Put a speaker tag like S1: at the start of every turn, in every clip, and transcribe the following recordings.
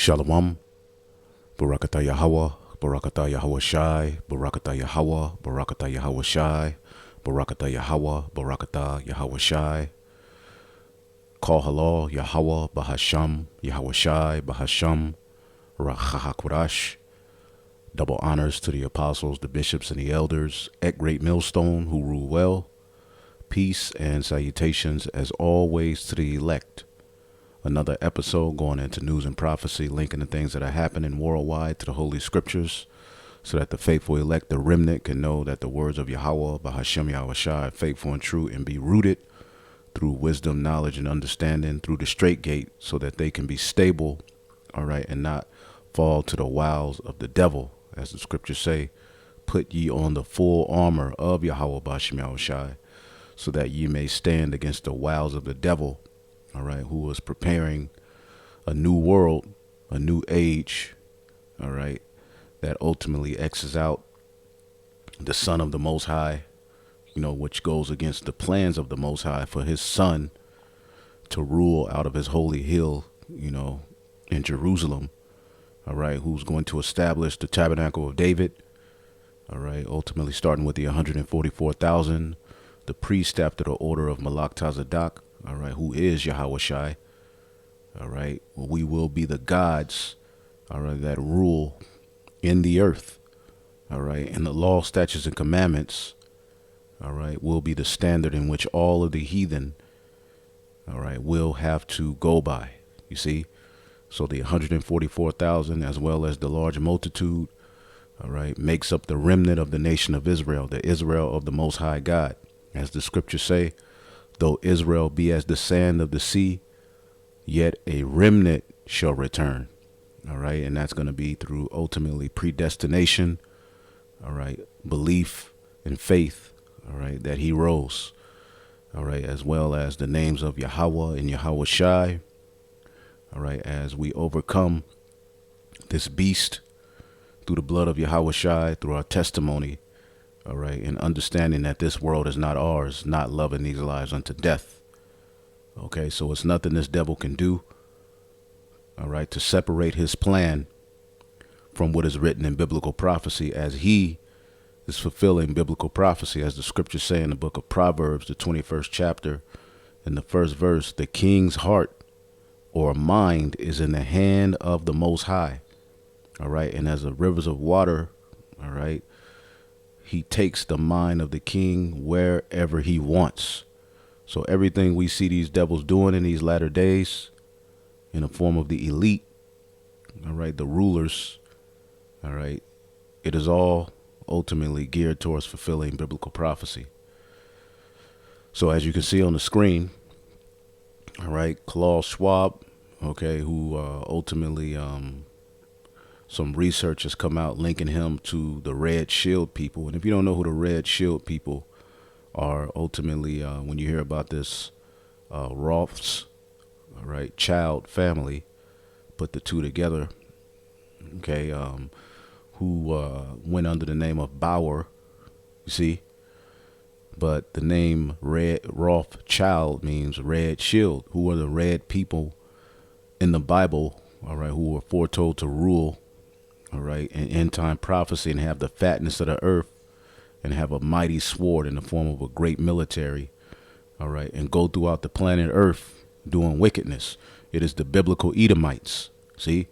S1: Shalom, Barakatah Yahweh, Barakatah Yahweh Shai, Barakatah Yahweh, Barakatah Yahweh Shai, Barakatah Yahweh, Barakatah Yahweh Shai. Call halal Yahweh, Bahasham, Yahweh Shai, Bahasham, Rachahakwadash. Double honors to the apostles, the bishops, and the elders at Great Millstone who rule well. Peace and salutations as always to the elect. Another episode going into news and prophecy, linking the things that are happening worldwide to the Holy Scriptures, so that the faithful elect, the remnant, can know that the words of Yahweh, Bahashem Yahweh Shai, are faithful and true, and be rooted through wisdom, knowledge, and understanding through the straight gate, so that they can be stable, all right, and not fall to the wiles of the devil. As the Scriptures say, put ye on the full armor of Yahweh, Bahashem Yahweh Shai, so that ye may stand against the wiles of the devil, all right, who is preparing a new world, a new age, all right, that ultimately X's out the Son of the Most High, which goes against the plans of the Most High for his Son to rule out of his holy hill, in Jerusalem, all right, who's going to establish the tabernacle of David, all right, ultimately starting with the 144,000, the priest after the order of Malak Tazadaq, all right, who is Yahweh Shai, all right, we will be the gods, all right, that rule in the earth, all right, and the law, statutes, and commandments, all right, will be the standard in which all of the heathen, all right, will have to go by, you see. So the 144,000, as well as the large multitude, all right, makes up the remnant of the nation of Israel, the Israel of the Most High God. As the Scriptures say, though Israel be as the sand of the sea, yet a remnant shall return. All right. And that's going to be through ultimately predestination. All right. Belief and faith. All right. That he rose. All right. As well as the names of Yahweh and Yahweh Shai. All right. As we overcome this beast through the blood of Yahweh Shai, through our testimony. All right. And understanding that this world is not ours, not loving these lives unto death. Okay. So it's nothing this devil can do. All right. To separate his plan from what is written in biblical prophecy, as he is fulfilling biblical prophecy, as the Scriptures say in the book of Proverbs, the 21st chapter, in the first verse, the king's heart or mind is in the hand of the Most High. All right. And as the rivers of water, all right, he takes the mind of the king wherever he wants. So everything we see these devils doing in these latter days, in the form of the elite, all right, the rulers, all right, it is all ultimately geared towards fulfilling biblical prophecy. So as you can see on the screen, all right, Klaus Schwab, okay, who ultimately some research has come out linking him to the Red Shield people. And if you don't know who the Red Shield people are, ultimately, when you hear about this Roth's, all right, child family, put the two together, okay, who went under the name of Bauer, you see, but the name Rothschild means Red Shield. Who are the red people in the Bible, all right, who were foretold to rule, all right, in end time prophecy and have the fatness of the earth and have a mighty sword in the form of a great military, all right, and go throughout the planet Earth doing wickedness. It is the biblical Edomites, see,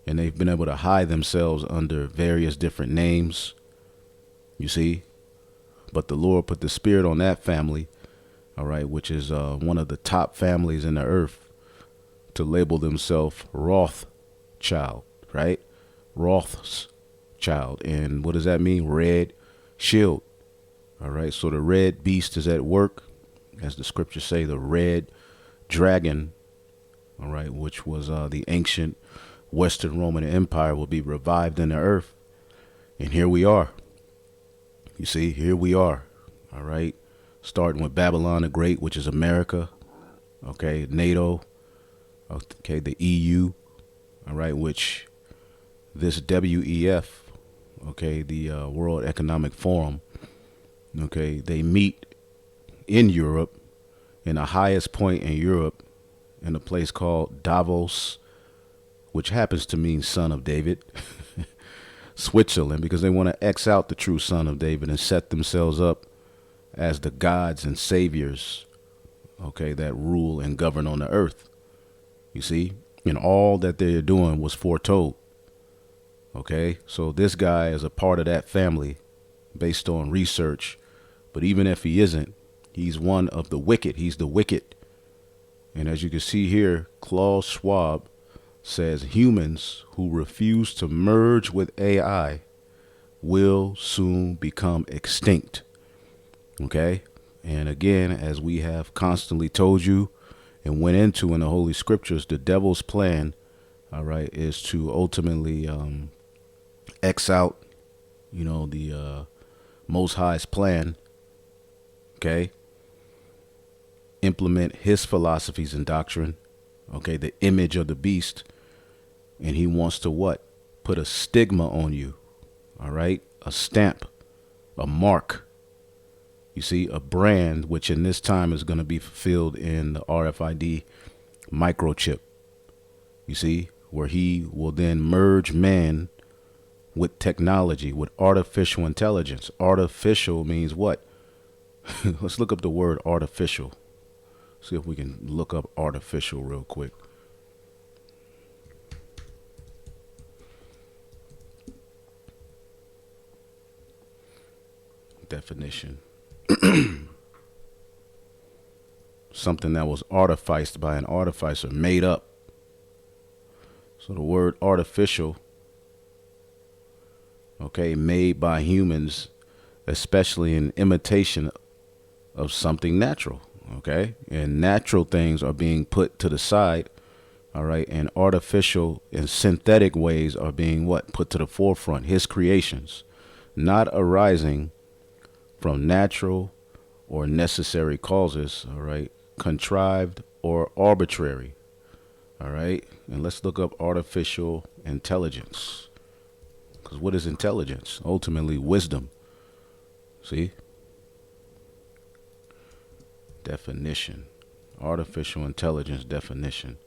S1: and they've been able to hide themselves under various different names, you see, but the Lord put the spirit on that family, all right, which is one of the top families in the earth, to label themselves Rothschild, right? Roth's child. And what does that mean? Red Shield. All right. So the red beast is at work, as the Scriptures say, the red dragon, all right, which was the ancient Western Roman Empire, will be revived in the earth. And here we are. You see, here we are. All right. Starting with Babylon the Great, which is America. Okay. NATO. Okay. The EU. All right. Which this WEF, okay, the World Economic Forum, okay, they meet in Europe, in the highest point in Europe, in a place called Davos, which happens to mean son of David, Switzerland, because they want to X out the true son of David and set themselves up as the gods and saviors, okay, that rule and govern on the earth. You see? And all that they're doing was foretold. Okay? So this guy is a part of that family based on research. But even if he isn't, he's one of the wicked. He's the wicked. And as you can see here, Klaus Schwab says humans who refuse to merge with AI will soon become extinct. Okay? And again, as we have constantly told you and went into in the Holy Scriptures, the devil's plan, all right, is to ultimately X out, the Most High's plan, okay? Implement his philosophies and doctrine, okay, the image of the beast, and he wants to what? Put a stigma on you, all right? A stamp, a mark. You see, a brand, which in this time is going to be fulfilled in the RFID microchip. You see, where he will then merge man with technology, with artificial intelligence. Artificial means what? Let's look up the word artificial. See if we can look up artificial real quick. Definition. Something that was artificed by an artificer, made up. So the word artificial, okay, made by humans, especially in imitation of something natural, okay? And natural things are being put to the side, all right? And artificial and synthetic ways are being what? Put to the forefront, his creations, not arising from natural or necessary causes, all right? Contrived or arbitrary, all right? And let's look up artificial intelligence. Because what is intelligence? Ultimately, wisdom. See? Definition. Artificial intelligence definition.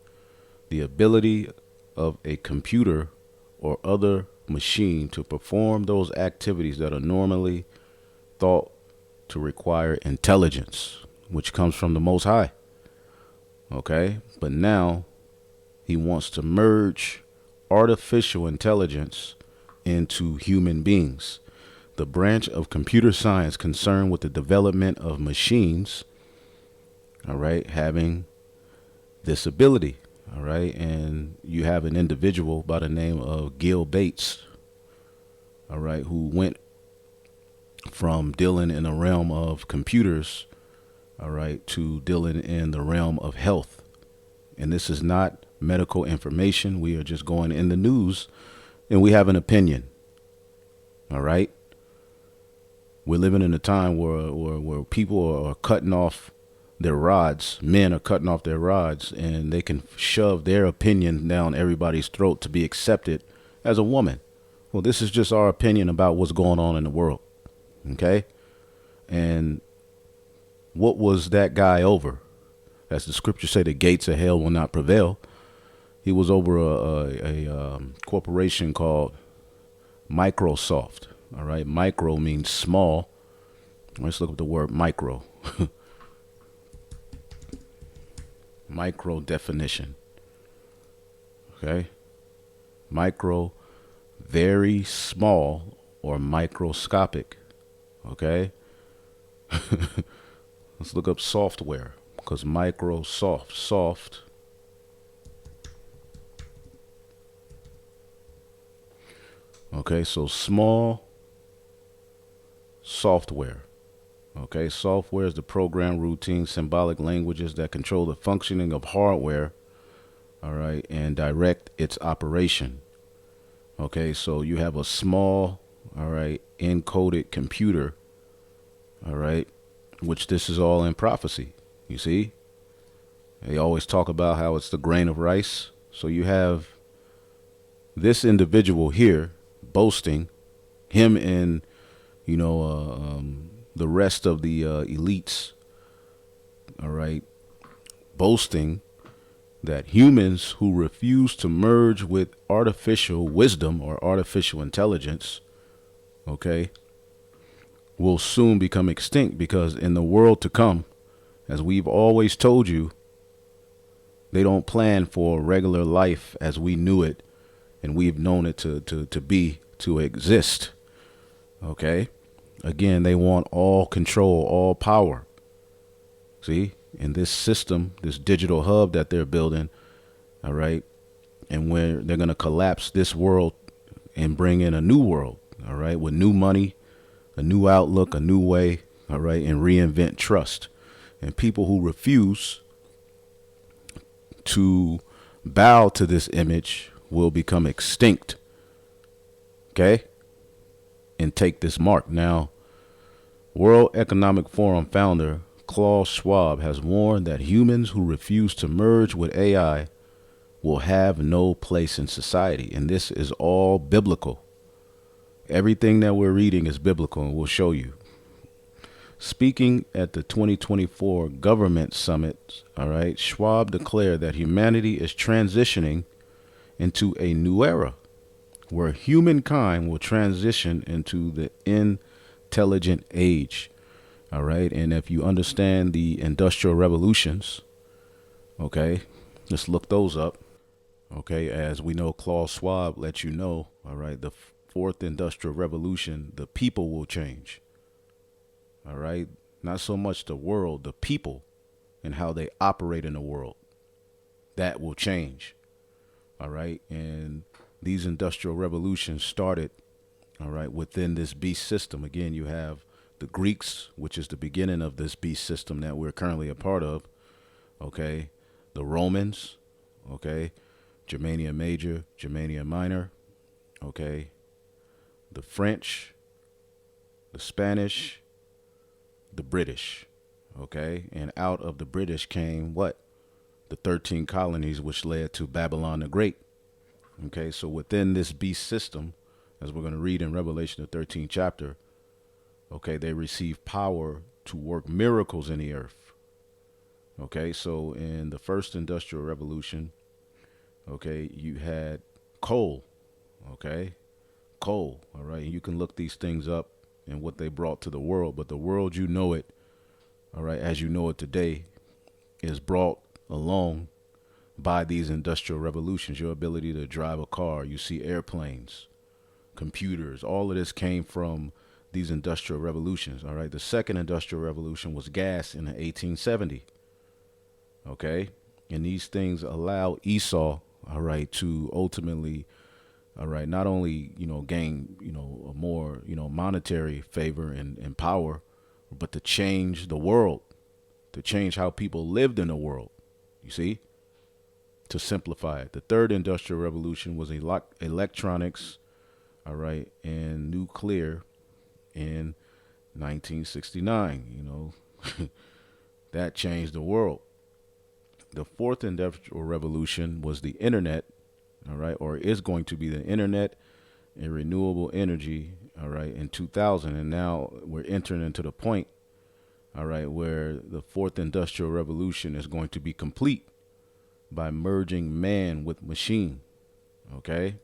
S1: The ability of a computer or other machine to perform those activities that are normally thought to require intelligence, which comes from the Most High. Okay? But now he wants to merge artificial intelligence into human beings. The branch of computer science concerned with the development of machines, all right, having this ability, all right, and you have an individual by the name of Gil Bates, all right, who went from dealing in the realm of computers, all right, to dealing in the realm of health. And this is not medical information. We are just going in the news and we have an opinion. All right. We're living in a time where people are cutting off their rods. Men are cutting off their rods and they can shove their opinion down everybody's throat to be accepted as a woman. Well, this is just our opinion about what's going on in the world. Okay. And what was that guy over? As the scriptures say, the gates of hell will not prevail. He was over a corporation called Microsoft. All right. Micro means small. Let's look up the word micro. Micro definition. Okay. Micro, very small or microscopic. Okay. Let's look up software, because Microsoft, soft. Okay, so small software. Okay, software is the program, routine, symbolic languages that control the functioning of hardware, all right, and direct its operation. Okay, so you have a small, all right, encoded computer, all right, which this is all in prophecy. You see, they always talk about how it's the grain of rice. So you have this individual here boasting, him and, the rest of the elites, all right, boasting that humans who refuse to merge with artificial wisdom or artificial intelligence, okay, will soon become extinct, because in the world to come, as we've always told you, they don't plan for regular life as we knew it and we've known it to exist. Okay? Again, they want all control, all power. See? In this system, this digital hub that they're building, all right, and where they're going to collapse this world and bring in a new world, all right, with new money, a new outlook, a new way, all right, and reinvent trust. And people who refuse to bow to this image will become extinct, okay, and take this mark. Now, World Economic Forum founder Klaus Schwab has warned that humans who refuse to merge with AI will have no place in society. And this is all biblical. Everything that we're reading is biblical, and we'll show you. Speaking at the 2024 Government Summit, all right, Schwab declared that humanity is transitioning into a new era where humankind will transition into the intelligent age. All right. And if you understand the industrial revolutions, okay, let's look those up. Okay. As we know, Klaus Schwab let you know, all right, the fourth industrial revolution, the people will change. All right. Not so much the world, the people and how they operate in the world. That will change. All right. And these industrial revolutions started, all right, within this beast system. Again, you have the Greeks, which is the beginning of this beast system that we're currently a part of. Okay. The Romans, okay. Germania Major, Germania Minor, okay. The French, the Spanish, the British, okay. And out of the British came what? The 13 colonies, which led to Babylon the Great. Okay, so within this beast system, as we're going to read in Revelation, the 13th chapter, okay, they receive power to work miracles in the earth. Okay, so in the first industrial revolution, okay, you had coal, okay, coal, all right, and you can look these things up and what they brought to the world, but the world you know it, all right, as you know it today, is brought along by these industrial revolutions. Your ability to drive a car, you see airplanes, computers, all of this came from these industrial revolutions. All right. The second industrial revolution was gas in the 1870. Okay. And these things allow Esau, all right, to ultimately, all right, not only, gain, a more, monetary favor and power, but to change the world, to change how people lived in the world. You see? To simplify it. The third industrial revolution was electronics, all right, and nuclear in 1969. That changed the world. The fourth industrial revolution was the internet, all right, or is going to be the internet and renewable energy, all right, in 2000. And now we're entering into the point, all right, where the fourth industrial revolution is going to be complete by merging man with machine. Okay.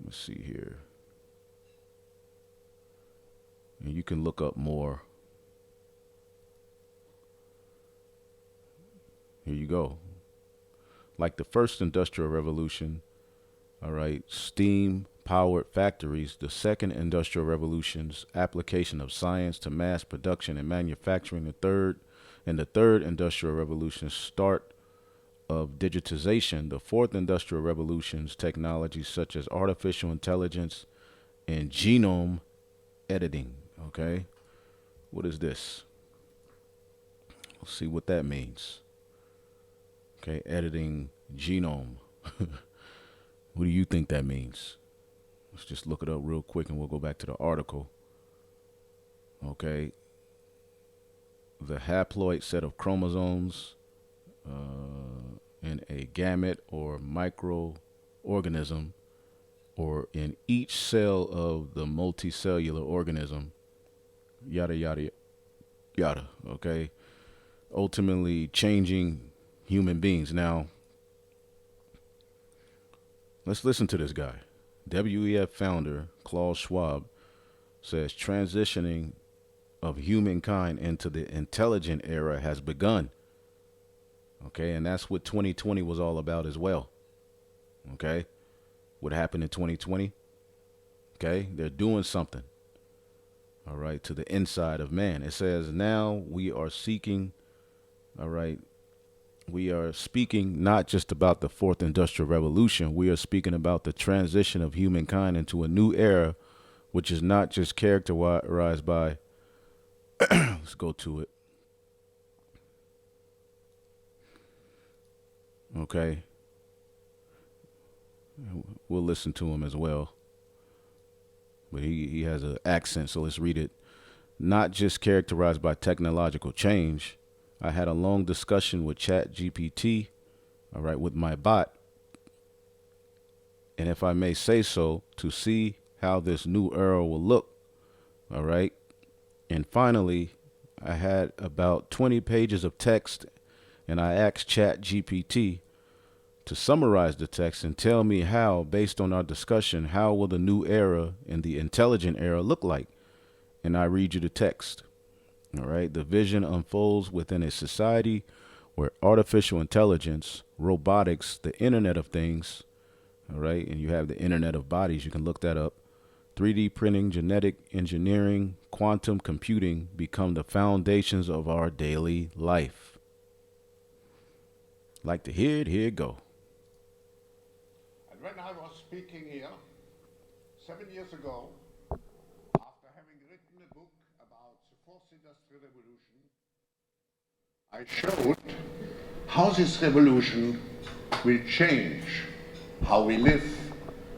S1: Let's see here. And you can look up more. Here you go. Like the first industrial revolution, all right, steam powered factories. The second industrial revolution's application of science to mass production and manufacturing. The third industrial revolution's start of digitization. The fourth industrial revolution's technologies such as artificial intelligence and genome editing. Okay, what is this? Let's see what that means. Okay, editing genome. What do you think that means? Let's just look it up real quick and we'll go back to the article. Okay. The haploid set of chromosomes in a gamete or microorganism or in each cell of the multicellular organism, yada, yada, yada, okay? Ultimately changing human beings. Now, let's listen to this guy. WEF founder Klaus Schwab says transitioning of humankind into the intelligent era has begun. Okay, and that's what 2020 was all about as well. Okay, what happened in 2020? Okay, they're doing something. All right, to the inside of man. It says now we are seeking. All right, we are speaking not just about the fourth industrial revolution. We are speaking about the transition of humankind into a new era, which is not just characterized by. Let's go to it. Okay. We'll listen to him as well. But he has an accent, so let's read it. Not just characterized by technological change. I had a long discussion with ChatGPT, all right, with my bot, and if I may say so, to see how this new era will look, all right. And finally, I had about 20 pages of text, and I asked ChatGPT to summarize the text and tell me how, based on our discussion, how will the new era and the intelligent era look like? And I read you the text. All right. The vision unfolds within a society where artificial intelligence, robotics, the Internet of Things, all right, and you have the Internet of Bodies, you can look that up, 3D printing, genetic engineering, quantum computing become the foundations of our daily life. Like to hear it, here it go.
S2: And when I was speaking here 7 years ago, after having written a book about the fourth industrial revolution, I showed how this revolution will change how we live,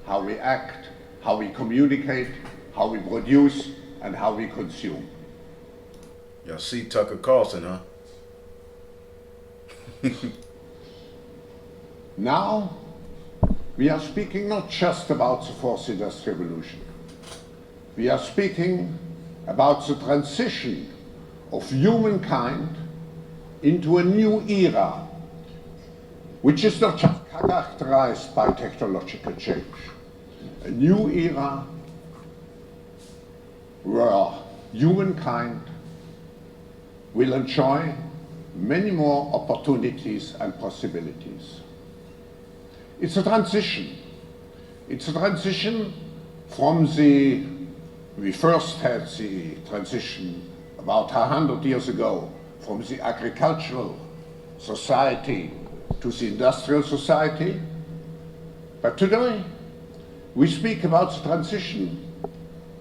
S2: how we act, how we communicate, how we produce, and how we consume.
S1: Y'all see Tucker Carlson, huh?
S2: Now, we are speaking not just about the fourth industrial revolution. We are speaking about the transition of humankind into a new era, which is not just characterized by technological change. A new era where humankind will enjoy many more opportunities and possibilities. It's a transition. It's a transition from we first had the transition about 100 years ago from the agricultural society to the industrial society. But today, we speak about the transition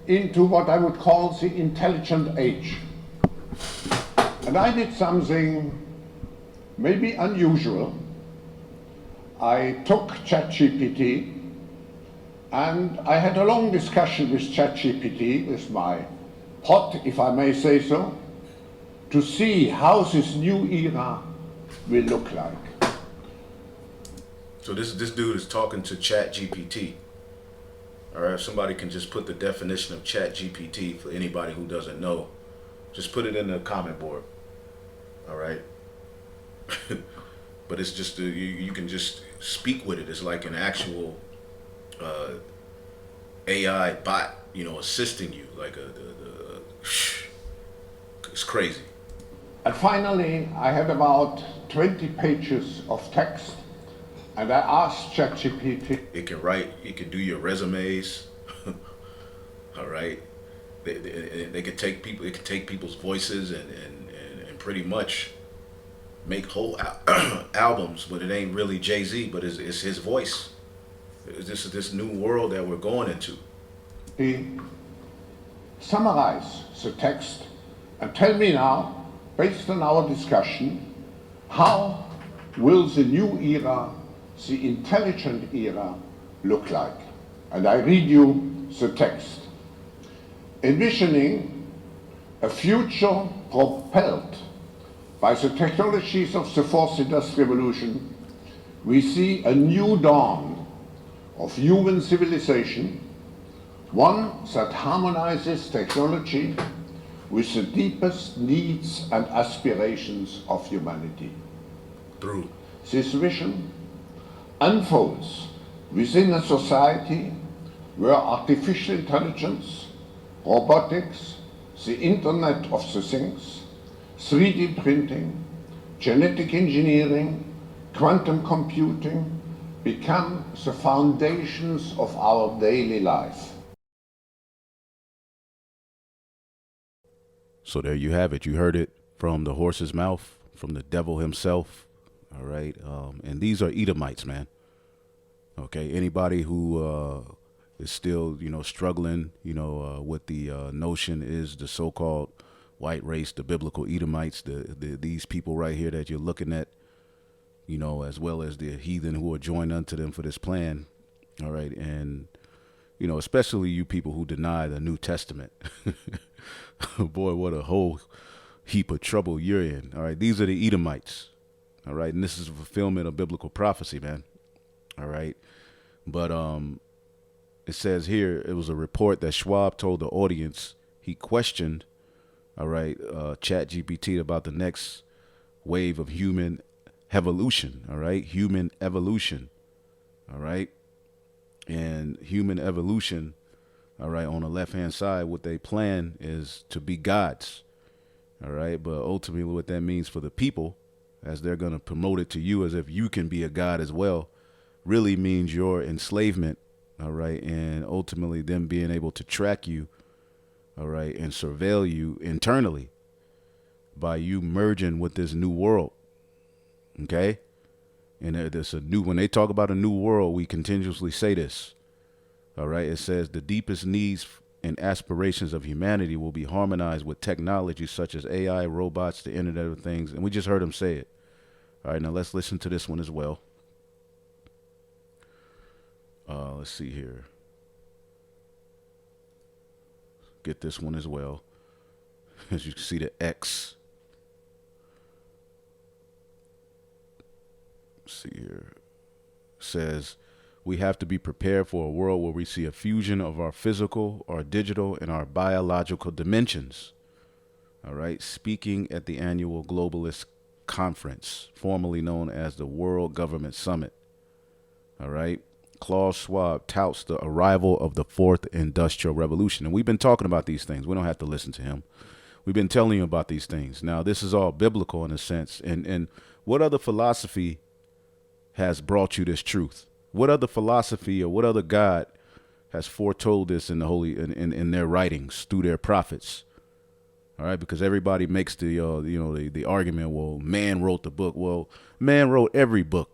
S2: into what I would call the intelligent age. And I did something maybe unusual. I took ChatGPT and I had a long discussion with ChatGPT, with my pod, if I may say so, to see how this new era will look like.
S1: So this dude is talking to ChatGPT. All right, if somebody can just put the definition of ChatGPT for anybody who doesn't know, just put it in the comment board. All right. But it's just you can just speak with it. It's like an actual AI bot, assisting you. Like it's crazy.
S2: And finally, I had about 20 pages of text, and I asked ChatGPT.
S1: It can write. It can do your resumes. All right. They could take people. It could take people's voices and pretty much make whole albums, but it ain't really Jay-Z, but it's his voice. This is this new world that we're going into.
S2: Summarize the text and tell me now, based on our discussion, how will the new era, the intelligent era, look like? And I read you the text. Envisioning a future propelled by the technologies of the fourth industrial revolution, we see a new dawn of human civilization, one that harmonizes technology with the deepest needs and aspirations of humanity.
S1: True.
S2: This vision unfolds within a society where artificial intelligence, robotics, the Internet of the Things, 3D printing, genetic engineering, quantum computing become the foundations of our daily life.
S1: So there you have it. You heard it from the horse's mouth, from the devil himself. All right. And these are Edomites, man. Okay. Anybody who is still, struggling, with the notion is the so-called white race, the biblical Edomites, these people right here that you're looking at, as well as the heathen who are joined unto them for this plan. All right. And, especially you people who deny the New Testament. Boy, what a whole heap of trouble you're in. All right. These are the Edomites. All right. And this is a fulfillment of biblical prophecy, man. All right. But it says here, it was a report that Schwab told the audience. He questioned, all right, ChatGPT about the next wave of human evolution. All right. Human evolution. All right. And human evolution, all right, on the left-hand side, what they plan is to be gods, all right? But ultimately what that means for the people, as they're going to promote it to you as if you can be a god as well, really means your enslavement, all right? And ultimately them being able to track you, all right, and surveil you internally by you merging with this new world, okay? And there's a new, when they talk about a new world, we continuously say this. All right. It says the deepest needs and aspirations of humanity will be harmonized with technology such as AI, robots, the Internet of Things. And we just heard him say it. All right. Now let's listen to this one as well. Let's see here. Get this one as well. As you can see, the X. Let's see here. Says, we have to be prepared for a world where we see a fusion of our physical, our digital, and our biological dimensions. All right. Speaking at the annual Globalist Conference, formerly known as the World Government Summit. All right. Klaus Schwab touts the arrival of the fourth industrial revolution. And we've been talking about these things. We don't have to listen to him. We've been telling you about these things. Now, this is all biblical in a sense. And what other philosophy has brought you this truth? What other philosophy or what other God has foretold this in the holy in their writings through their prophets? All right, because everybody makes the the argument, well, man wrote the book. Well, man wrote every book.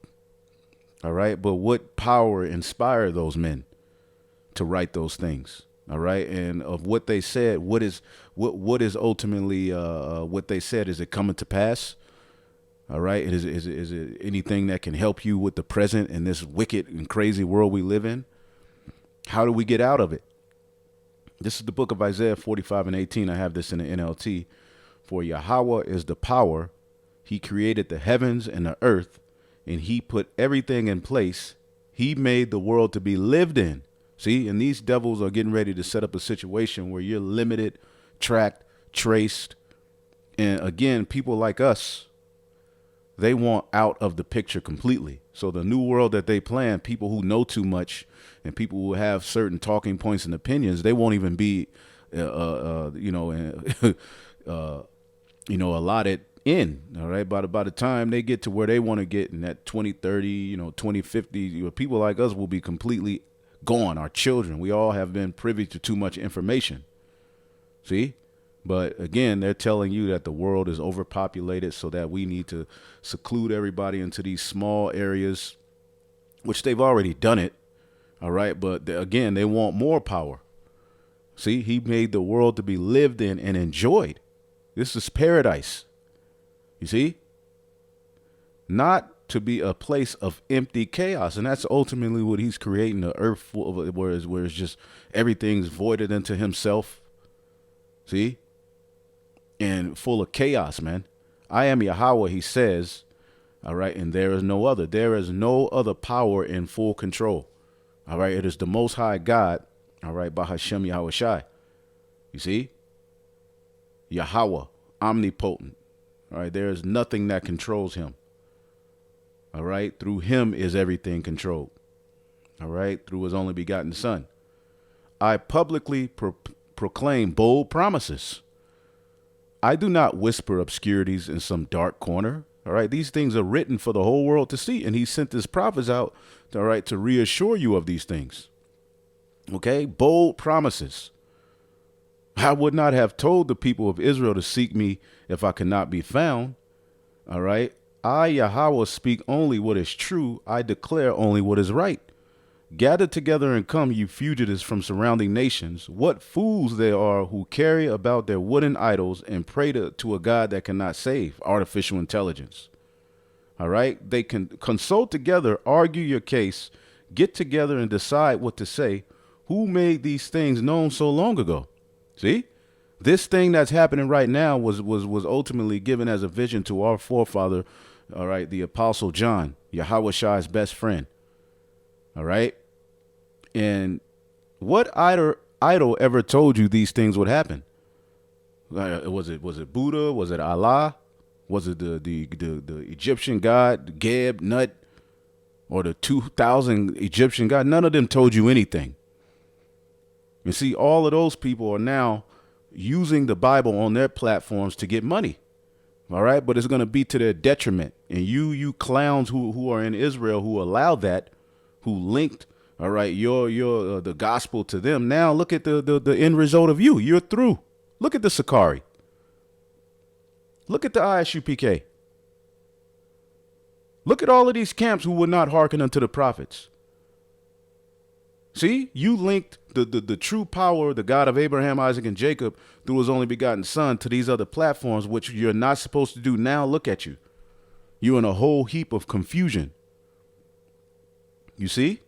S1: All right, but what power inspired those men to write those things? All right, and of what they said, what is ultimately what they said? Is it coming to pass? All right. Is it anything that can help you with the present in this wicked and crazy world we live in? How do we get out of it? This is the book of Isaiah 45:18. I have this in the NLT. For Yahweh is the power. He created the heavens and the earth, and he put everything in place. He made the world to be lived in. See, and these devils are getting ready to set up a situation where you're limited, tracked, traced. And again, people like us, they want out of the picture completely. So the new world that they plan, people who know too much and people who have certain talking points and opinions, they won't even be, allotted in. All right. By the time they get to where they want to get in that 2030, 2050, people like us will be completely gone. Our children, we all have been privy to too much information. See? But again, they're telling you that the world is overpopulated so that we need to seclude everybody into these small areas, which they've already done it. All right. But again, they want more power. See, he made the world to be lived in and enjoyed. This is paradise. You see, not to be a place of empty chaos. And that's ultimately what he's creating, the earth full of, where it's just everything's voided into himself. See? And full of chaos, man. I am Yahweh, he says. All right. And there is no other. There is no other power in full control. All right. It is the Most High God. All right. Bahashem Yahweh Shai. You see? Yahweh, omnipotent. All right. There is nothing that controls him. All right. Through him is everything controlled. All right. Through his only begotten son. I publicly proclaim bold promises. I do not whisper obscurities in some dark corner. All right. These things are written for the whole world to see. And he sent his prophets out, all right, to reassure you of these things. Okay. Bold promises. I would not have told the people of Israel to seek me if I could not be found. All right. I, Yahweh, speak only what is true. I declare only what is right. Gather together and come, you fugitives from surrounding nations. What fools they are who carry about their wooden idols and pray to a God that cannot save, artificial intelligence. All right. They can consult together, argue your case, get together and decide what to say. Who made these things known so long ago? See, this thing that's happening right now was ultimately given as a vision to our forefather. All right. The Apostle John, Yahweh Shai's best friend. All right. And what idol ever told you these things would happen? Was it Buddha? Was it Allah? Was it the Egyptian god, Geb, Nut, or the 2000 Egyptian god? None of them told you anything. You see, all of those people are now using the Bible on their platforms to get money. All right. But it's going to be to their detriment. And you clowns who are in Israel who allowed that, who linked, all right, your the gospel to them. Now look at the end result of you. You're through. Look at the Sakari. Look at the ISUPK. Look at all of these camps who would not hearken unto the prophets. See, you linked the true power, the God of Abraham, Isaac, and Jacob through his only begotten son to these other platforms, which you're not supposed to do. Now look at you. You're in a whole heap of confusion. You see?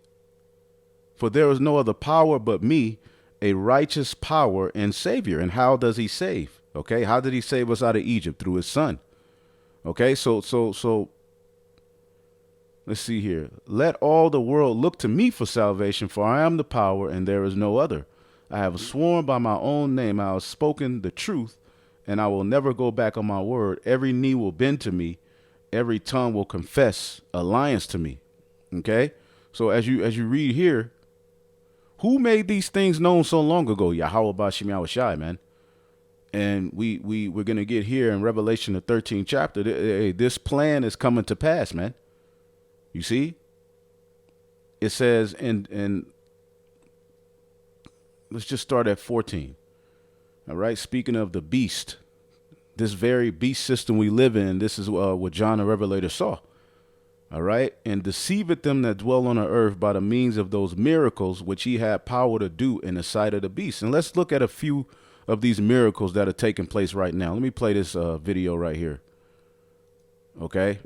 S1: For there is no other power but me, a righteous power and savior. And how does he save? Okay. How did he save us out of Egypt? Through his son. Okay. So let's see here. Let all the world look to me for salvation, for I am the power and there is no other. I have sworn by my own name. I have spoken the truth and I will never go back on my word. Every knee will bend to me. Every tongue will confess alliance to me. Okay. So as you read here, who made these things known so long ago? Yahweh Bashim Yahweh Shai, man. And we're going to get here in Revelation, the 13th chapter. This plan is coming to pass, man. You see? It says, and let's just start at 14. All right. Speaking of the beast, this very beast system we live in, this is what John the Revelator saw. All right. And deceiveth them that dwell on the earth by the means of those miracles which he had power to do in the sight of the beast. And let's look at a few of these miracles that are taking place right now. Let me play this video right here. Okay.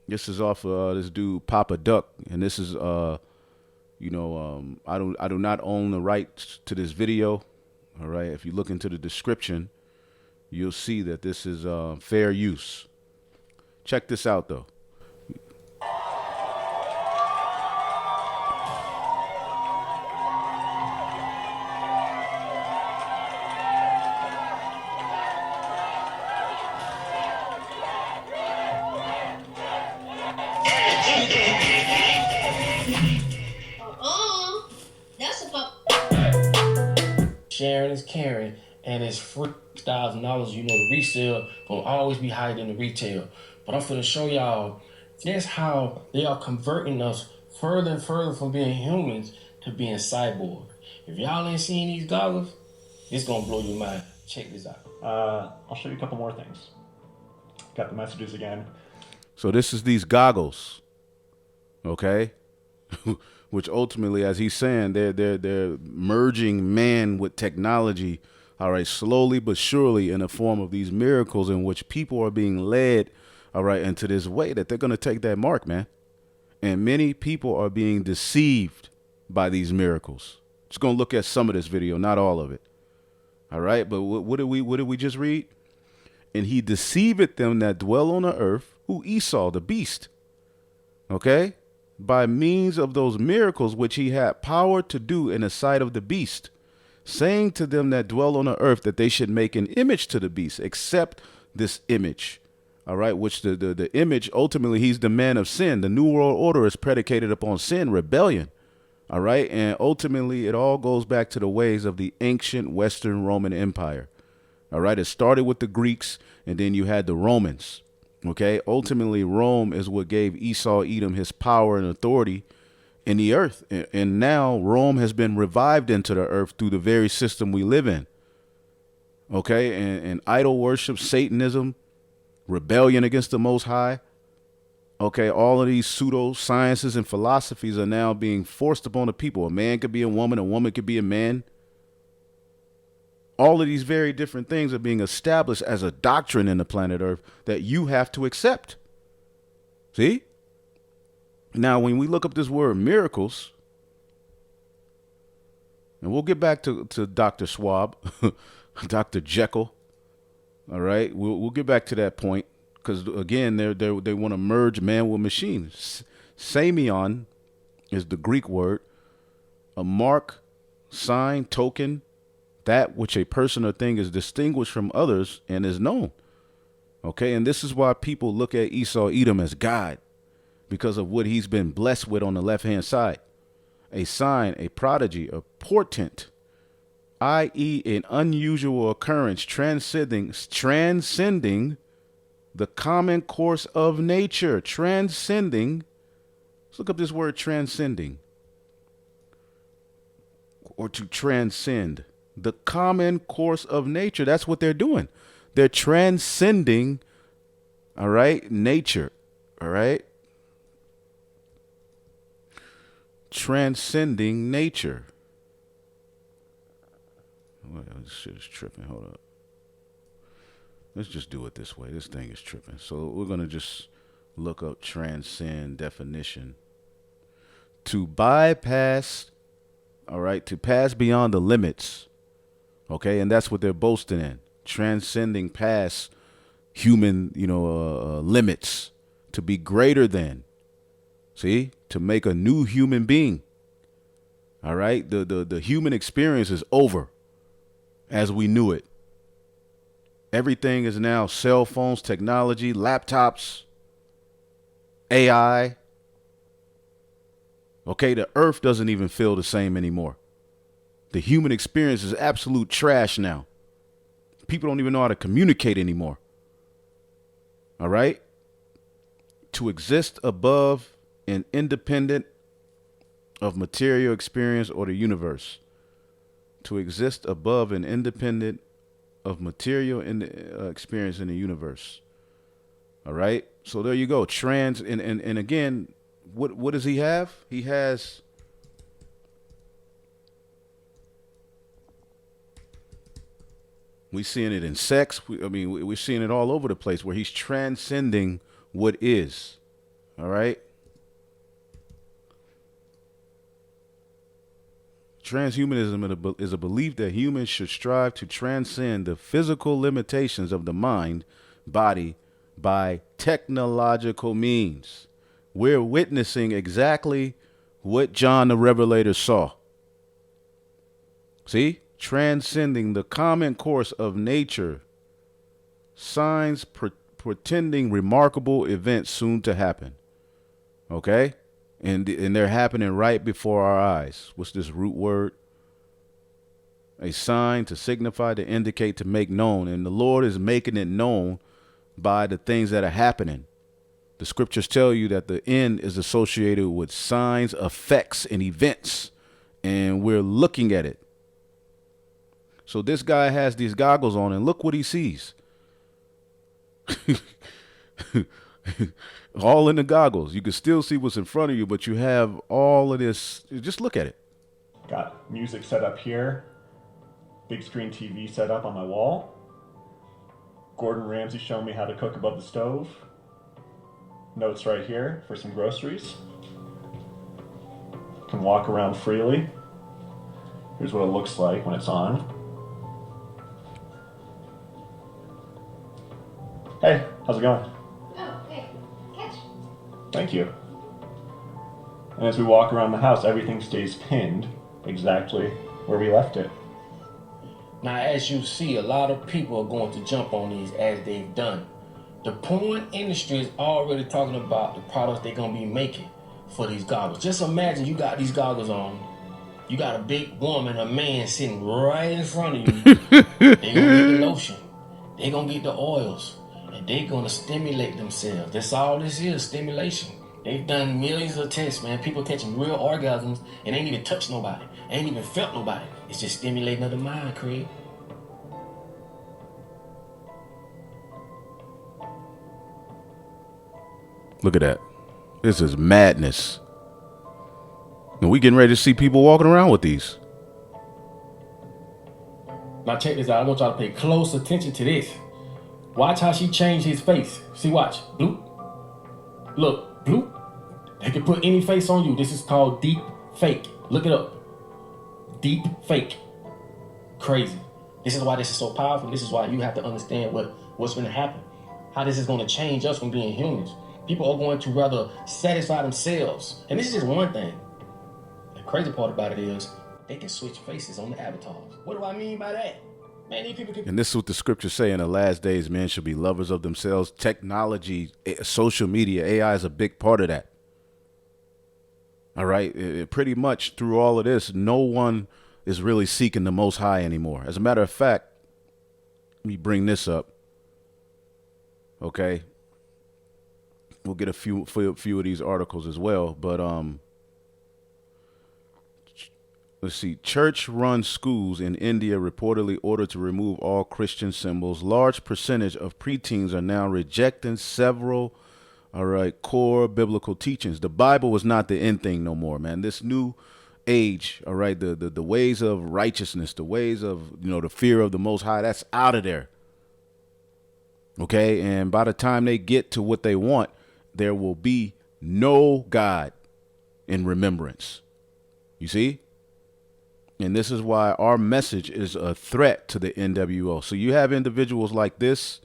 S1: This is off this dude Papa Duck. And this is, I do not own the rights to this video. All right. If you look into the description, you'll see that this is fair use. Check this out, though.
S3: Sharing is caring, and it's free styles and knowledge. You know, the resale gonna always be higher than the retail. But I'm finna show y'all just how they are converting us further and further from being humans to being cyborg. If y'all ain't seen these goggles, it's gonna blow your mind. Check this out.
S4: I'll show you a couple more things. Got the messages again.
S1: So this is these goggles, okay? Which ultimately, as he's saying, they're merging man with technology, all right, slowly but surely in the form of these miracles in which people are being led, all right, into this way that they're going to take that mark, man. And many people are being deceived by these miracles. Just going to look at some of this video, not all of it. All right, but what did we just read? And he deceiveth them that dwell on the earth, who Esau, the beast, okay, by means of those miracles which he had power to do in the sight of the beast, saying to them that dwell on the earth that they should make an image to the beast, except this image, All right, which the image, ultimately, he's the man of sin. The New World Order is predicated upon sin, rebellion. All right, and ultimately, it all goes back to the ways of the ancient Western Roman Empire. All right, it started with the Greeks, and then you had the Romans. Okay, ultimately, Rome is what gave Esau Edom his power and authority in the earth. And now Rome has been revived into the earth through the very system we live in. Okay, and idol worship, Satanism, rebellion against the Most High. Okay, all of these pseudo sciences and philosophies are now being forced upon the people. A man could be a woman could be a man. All of these very different things are being established as a doctrine in the planet Earth that you have to accept. See? Now, when we look up this word miracles, and we'll get back to Dr. Schwab, Dr. Jekyll. All right, we'll get back to that point because again, they want to merge man with machine. Samion is the Greek word, a mark, sign, token, that which a person or thing is distinguished from others and is known. Okay, and this is why people look at Esau Edom as God, because of what he's been blessed with on the left-hand side. A sign, a prodigy, a portent, i.e. an unusual occurrence transcending the common course of nature. Transcending, let's look up this word transcending, or to transcend. The common course of nature. That's what they're doing. They're transcending, all right, nature, all right? Transcending nature. Well, this shit is tripping. Hold up. Let's just do it this way. This thing is tripping. So we're going to just look up transcend definition. To bypass, all right, to pass beyond the limits. Okay, and that's what they're boasting in. Transcending past human, limits. To be greater than. See? To make a new human being. All right? The human experience is over as we knew it. Everything is now cell phones, technology, laptops, AI. Okay, the earth doesn't even feel the same anymore. The human experience is absolute trash now. People don't even know how to communicate anymore. All right? To exist above and independent of material experience or the universe. To exist above and independent of material experience in the universe. All right? So there you go. And again, what does he have? He has we're seeing it in sex. We're seeing it all over the place where he's transcending what is. All right? Transhumanism is a belief that humans should strive to transcend the physical limitations of the mind, body, by technological means. We're witnessing exactly what John the Revelator saw. See? Transcending the common course of nature. Signs portending remarkable events soon to happen. Okay? And they're happening right before our eyes. What's this root word? A sign, to signify, to indicate, to make known. And the Lord is making it known by the things that are happening. The scriptures tell you that the end is associated with signs, effects, and events. And we're looking at it. So this guy has these goggles on, and look what he sees. All in the goggles. You can still see what's in front of you, but you have all of this. Just look at it.
S4: Got music set up here. Big screen TV set up on my wall. Gordon Ramsay showing me how to cook above the stove. Notes right here for some groceries. Can walk around freely. Here's what it looks like when it's on. Hey, how's it going?
S5: Oh, hey, catch.
S4: Thank you. And as we walk around the house, everything stays pinned exactly where we left it.
S3: Now, as you see, a lot of people are going to jump on these as they've done. The porn industry is already talking about the products they're gonna be making for these goggles. Just imagine you got these goggles on. You got a big woman, a man sitting right in front of you. They gonna get the lotion. They gonna get the oils. And they gonna stimulate themselves. That's all this is, stimulation. They've done millions of tests, man. People catching real orgasms and ain't even touched nobody. Ain't even felt nobody. It's just stimulating of the mind, Craig.
S1: Look at that. This is madness. And we getting ready to see people walking around with these.
S3: Now check this out. I want y'all to pay close attention to this. Watch how she changed his face. See, watch. Bloop. Look, bloop. They can put any face on you. This is called deep fake. Look it up. Deep fake. Crazy. This is why this is so powerful. This is why you have to understand what's going to happen. How this is going to change us from being humans. People are going to rather satisfy themselves. And this is just one thing. The crazy part about it is they can switch faces on the avatars. What do I mean by that? Man, these people can...
S1: And this is what the scriptures say: in the last days, men should be lovers of themselves. Technology, social media, AI is a big part of that. All right. Pretty much through all of this, no one is really seeking the Most High anymore. As a matter of fact, let me bring this up. Okay. We'll get a few of these articles as well. But let's see. Church-run schools in India reportedly ordered to remove all Christian symbols. Large percentage of preteens are now rejecting several, core biblical teachings. The Bible was not the end thing no more, man. This new age, all right, the ways of righteousness, the ways of, the fear of the Most High, that's out of there. Okay, and by the time they get to what they want, there will be no God in remembrance. You see? And this is why our message is a threat to the NWO. So you have individuals like this.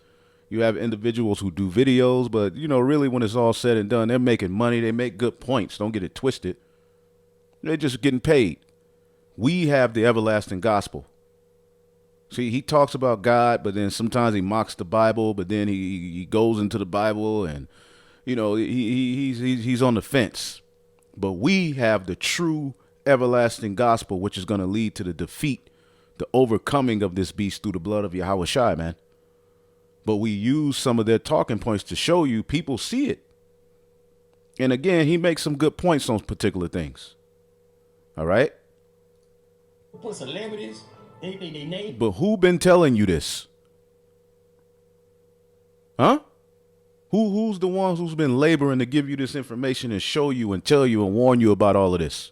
S1: You have individuals who do videos, but, really when it's all said and done, they're making money. They make good points. Don't get it twisted. They're just getting paid. We have the everlasting gospel. See, he talks about God, but then sometimes he mocks the Bible, but then he goes into the Bible and, he's on the fence. But we have the true everlasting gospel, which is going to lead to the defeat, the overcoming of this beast through the blood of Yahweh Shai, man. But we use some of their talking points to show you people see it. And again, he makes some good points on particular things. All right.
S3: Put celebrities, they name.
S1: But who been telling you this? Huh? Who's the ones who's been laboring to give you this information and show you and tell you and warn you about all of this?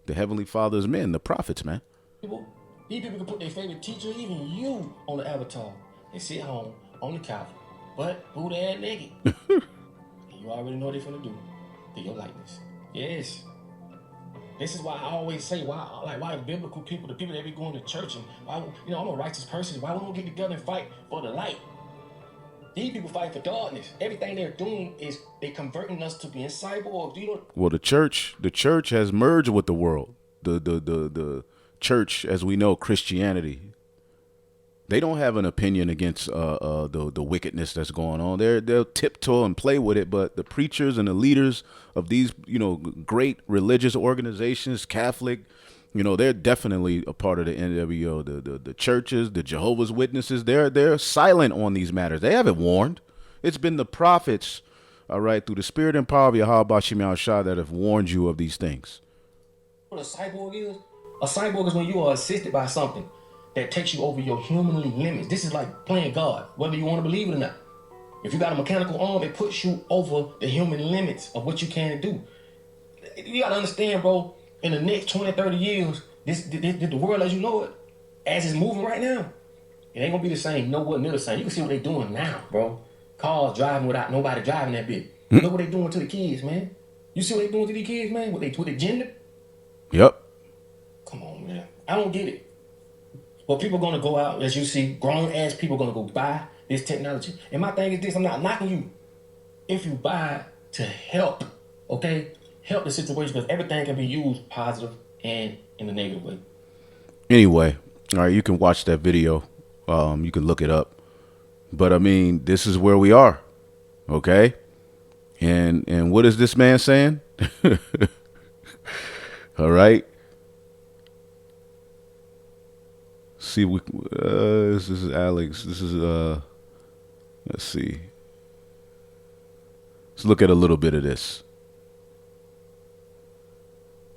S1: The Heavenly Father's men, the prophets, man.
S3: These people can put their favorite teacher, even you, on the avatar and sit home on the couch, but booty ass naked. You already know what they're gonna do to your likeness. Yes. This is why I always say, why the biblical people, the people that be going to church, and why, I'm a righteous person, why we don't get together and fight for the light? These people fight for darkness. Everything they're doing is they converting us to being cyborgs.
S1: Well, the church has merged with the world. The church, as we know, Christianity, they don't have an opinion against the wickedness that's going on. They'll tiptoe and play with it, but the preachers and the leaders of these, great religious organizations, Catholic, they're definitely a part of the NWO. The churches, the Jehovah's Witnesses, they're silent on these matters. They haven't warned. It's been the prophets, all right, through the spirit and power of Yahweh Bashim Al-Shah that have warned you of these things.
S3: What a cyborg is? A cyborg is when you are assisted by something that takes you over your humanly limits. This is like playing God, whether you want to believe it or not. If you got a mechanical arm, it puts you over the human limits of what you can do. You got to understand, bro, in the next 20, 30 years, the world as you know it, as it's moving right now, it ain't going to be the same, nowhere near the same. You can see what they doing now, bro. Cars driving without nobody driving that bit. Look what they doing to the kids, man. You see what they doing to these kids, man? With the gender?
S1: Yep.
S3: Come on, man. I don't get it. But people are going to go out, as you see, grown-ass people are going to go buy this technology. And my thing is this, I'm not knocking you. If you buy to help, okay, help the situation, because everything can be used positive and in a negative way.
S1: Anyway, all right, you can watch that video. You can look it up. But I mean, this is where we are. Okay. And what is this man saying? All right. See, this is Alex. This is let's see. Let's look at a little bit of this.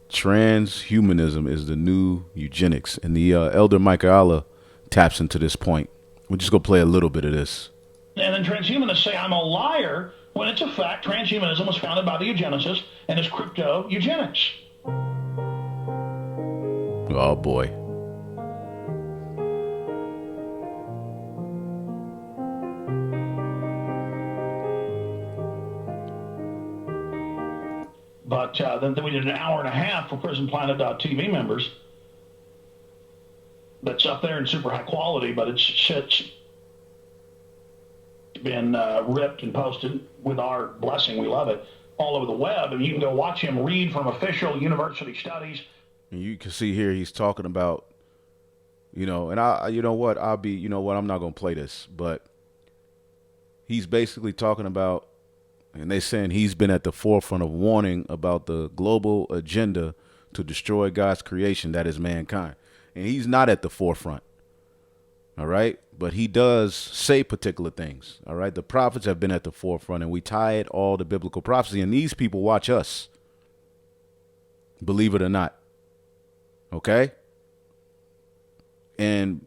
S1: Transhumanism is the new eugenics, and the elder Michaela taps into this point. We're just gonna play a little bit of this.
S6: And then transhumanists say I'm a liar when it's a fact transhumanism was founded by the eugenicists and is crypto eugenics.
S1: Oh boy.
S6: But then we did an hour and a half for PrisonPlanet.tv members. That's up there in super high quality, but it's been ripped and posted with our blessing. We love it all over the web, and you can go watch him read from official university studies.
S1: And you can see here he's talking about, and you know what, I'm not gonna play this, but he's basically talking about, and they saying he's been at the forefront of warning about the global agenda to destroy God's creation, that is mankind. And he's not at the forefront. All right. But he does say particular things. All right. The prophets have been at the forefront, and we tie it all to biblical prophecy. And these people watch us, believe it or not. Okay. And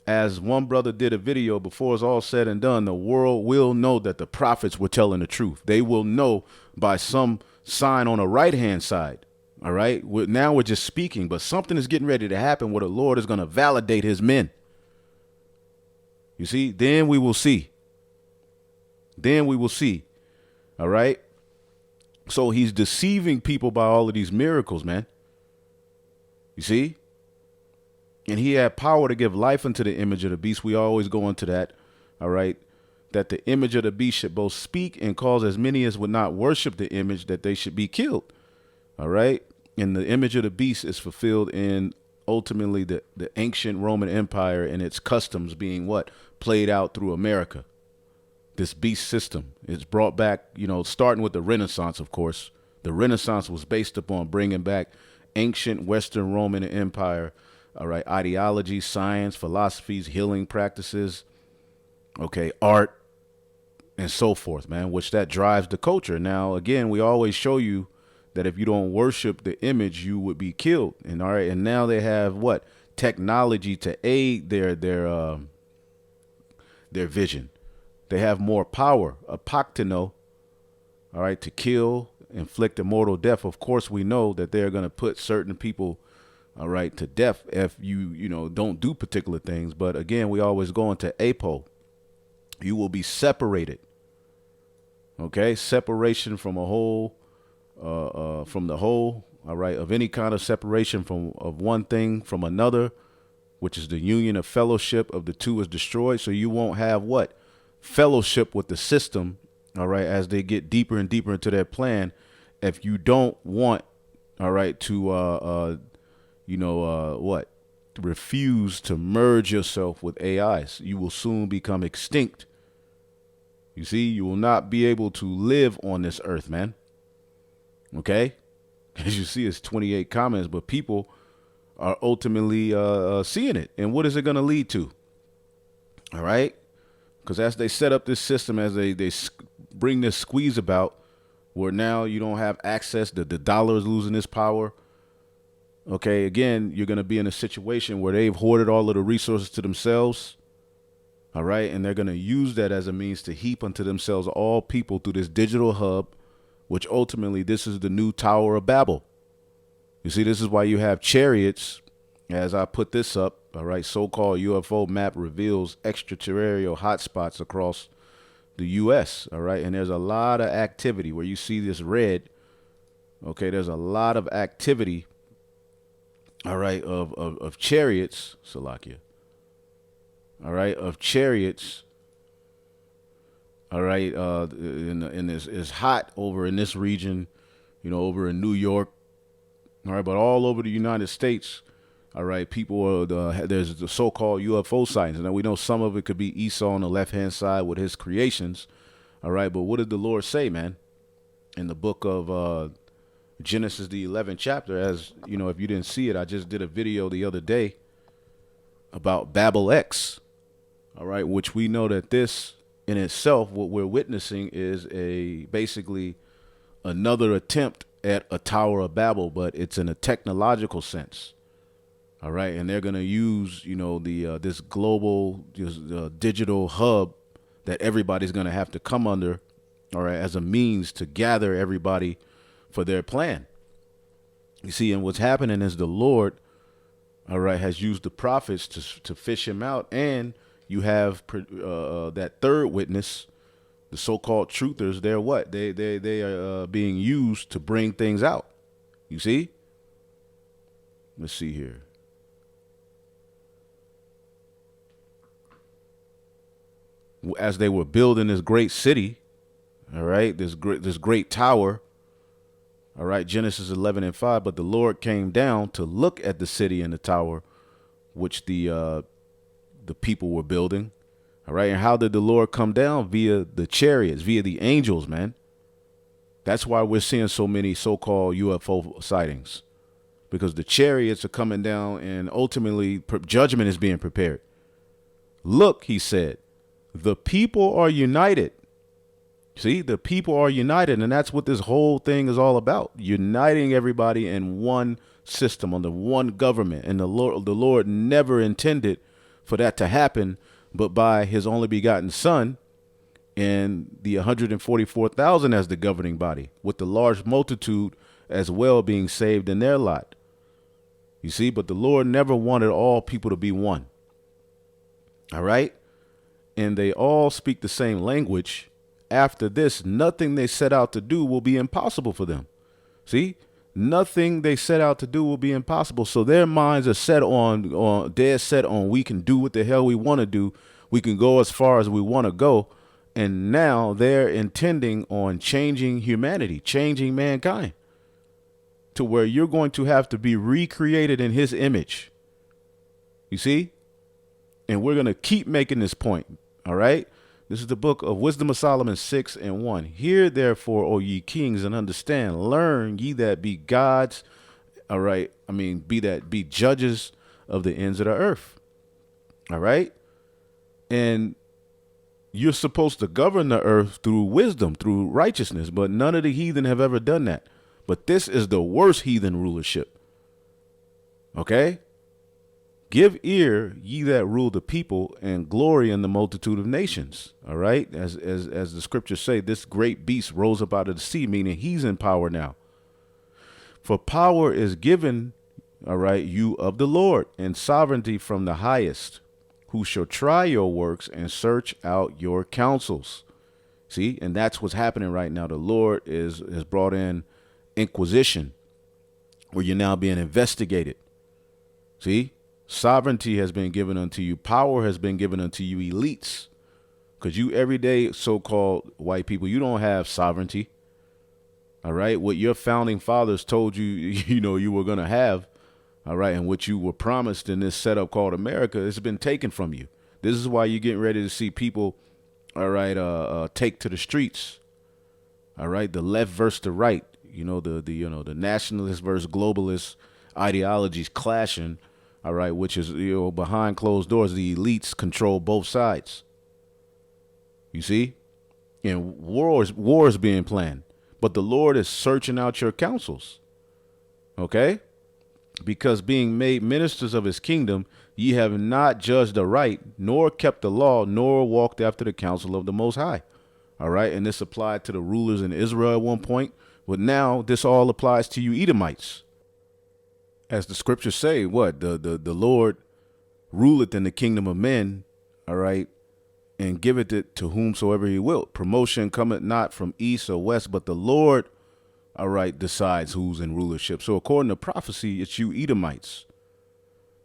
S1: as one brother did a video before it's all said and done, the world will know that the prophets were telling the truth. They will know by some sign on the right hand side. All right. Now we're just speaking, but something is getting ready to happen where the Lord is going to validate his men. You see, then we will see. Then we will see. All right. So he's deceiving people by all of these miracles, man. You see? And he had power to give life unto the image of the beast. We always go into that. All right. That the image of the beast should both speak and cause as many as would not worship the image that they should be killed. All right. And the image of the beast is fulfilled in ultimately the ancient Roman Empire and its customs being what? Played out through America. This beast system is brought back, starting with the Renaissance, of course. The Renaissance was based upon bringing back ancient Western Roman Empire, all right, ideology, science, philosophies, healing practices, okay, art, and so forth, man, which that drives the culture. Now, again, we always show you that if you don't worship the image, you would be killed. And all right, and now they have what? Technology to aid their vision. They have more power, apoktino, all right, to kill, inflict immortal death. Of course, we know that they're going to put certain people, all right, to death if you don't do particular things. But again, we always go into apo. You will be separated. Okay, separation from a whole. From the whole, all right, of any kind of separation of one thing from another, which is the union of fellowship of the two is destroyed. So you won't have what? Fellowship with the system, all right, as they get deeper and deeper into their plan. If you don't want, all right, to, what? Refuse to merge yourself with AIs, you will soon become extinct. You see, you will not be able to live on this earth, man. Okay, as you see, it's 28 comments, but people are ultimately seeing it. And what is it going to lead to? All right, because as they set up this system, as they bring this squeeze about, where now you don't have access, the dollar is losing its power. Okay, again, you're going to be in a situation where they've hoarded all of the resources to themselves. All right, and they're going to use that as a means to heap unto themselves all people through this digital hub, which ultimately this is the new Tower of Babel. You see, this is why you have chariots, as I put this up, all right, so-called UFO map reveals extraterrestrial hotspots across the U.S., all right, and there's a lot of activity where you see this red, okay, there's a lot of activity, all right, of chariots, Salakia, all right, of chariots, all right, and it's hot over in this region, over in New York, all right, but all over the United States, All right, people are there's the so-called UFO sightings, and we know some of it could be Esau on the left-hand side with his creations. All right, but what did the Lord say, man, in the book of Genesis, the 11th chapter? As you know, if you didn't see it, I just did a video the other day about Babel X. All right, which we know that this in itself, what we're witnessing is basically another attempt at a Tower of Babel, but it's in a technological sense. All right, and they're gonna use, the this global digital hub that everybody's gonna have to come under, all right, as a means to gather everybody for their plan. You see, and what's happening is the Lord, all right, has used the prophets to fish him out, and you have that third witness, the so-called truthers. They're what? They are being used to bring things out. You see? Let's see here. As they were building this great city, all right, this great tower, all right, Genesis 11:5. But the Lord came down to look at the city and the tower, which the people were building. All right, and how did the Lord come down? Via the chariots, via the angels, man. That's why we're seeing so many so-called UFO sightings, because the chariots are coming down, and ultimately judgment is being prepared. Look, he said, the people are united. See, the people are united, and that's what this whole thing is all about, uniting everybody in one system, under one government. And the Lord never intended for that to happen, but by his only begotten son and the 144,000 as the governing body, with the large multitude as well being saved in their lot. You see, but the Lord never wanted all people to be one. All right. And they all speak the same language. After this, nothing they set out to do will be impossible for them. See, nothing they set out to do will be impossible. So their minds are set on dead set on, we can do what the hell we want to do. We can go as far as we want to go. And now they're intending on changing humanity, changing mankind, to where you're going to have to be recreated in his image. You see? And we're going to keep making this point. All right. This is the book of Wisdom of Solomon 6:1. Hear therefore, O ye kings, and understand, learn ye that be gods. All right. Be judges of the ends of the earth. All right. And you're supposed to govern the earth through wisdom, through righteousness, but none of the heathen have ever done that. But this is the worst heathen rulership. Okay. Give ear, ye that rule the people, and glory in the multitude of nations. All right. As the scriptures say, this great beast rose up out of the sea, meaning he's in power now. For power is given, all right, you of the Lord, and sovereignty from the highest, who shall try your works and search out your counsels. See, and that's what's happening right now. The Lord has brought in inquisition, where you're now being investigated. See? Sovereignty has been given unto you. Power has been given unto you elites. Because you everyday so-called white people, you don't have sovereignty. All right. What your founding fathers told you, you were going to have. All right. And what you were promised in this setup called America, it's been taken from you. This is why you're getting ready to see people, all right, take to the streets. All right. The left versus the right, the nationalist versus globalist ideologies clashing. All right, which is, behind closed doors, the elites control both sides. You see? And wars being planned. But the Lord is searching out your counsels. Okay? Because being made ministers of his kingdom, ye have not judged aright, nor kept the law, nor walked after the counsel of the Most High. All right? And this applied to the rulers in Israel at one point. But now this all applies to you Edomites. As the scriptures say, what? The Lord ruleth in the kingdom of men, all right, and giveth it to whomsoever he will. Promotion cometh not from east or west, but the Lord, all right, decides who's in rulership. So according to prophecy, it's you Edomites.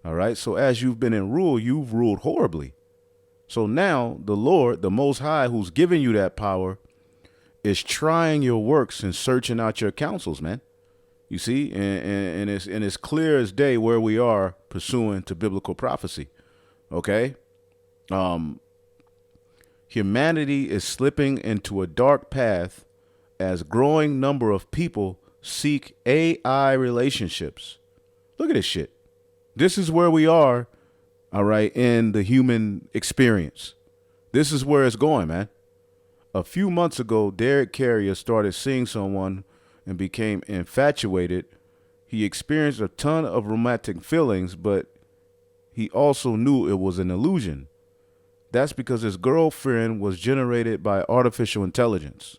S1: All right. So as you've been in rule, you've ruled horribly. So now the Lord, the Most High, who's giving you that power, is trying your works and searching out your counsels, man. You see, and it's clear as day where we are pursuant to biblical prophecy. Okay, humanity is slipping into a dark path as growing number of people seek AI relationships. Look at this shit. This is where we are, all right, in the human experience. This is where it's going, man. A few months ago, Derek Carrier started seeing someone and became infatuated. He experienced a ton of romantic feelings, but he also knew it was an illusion. That's because his girlfriend was generated by artificial intelligence.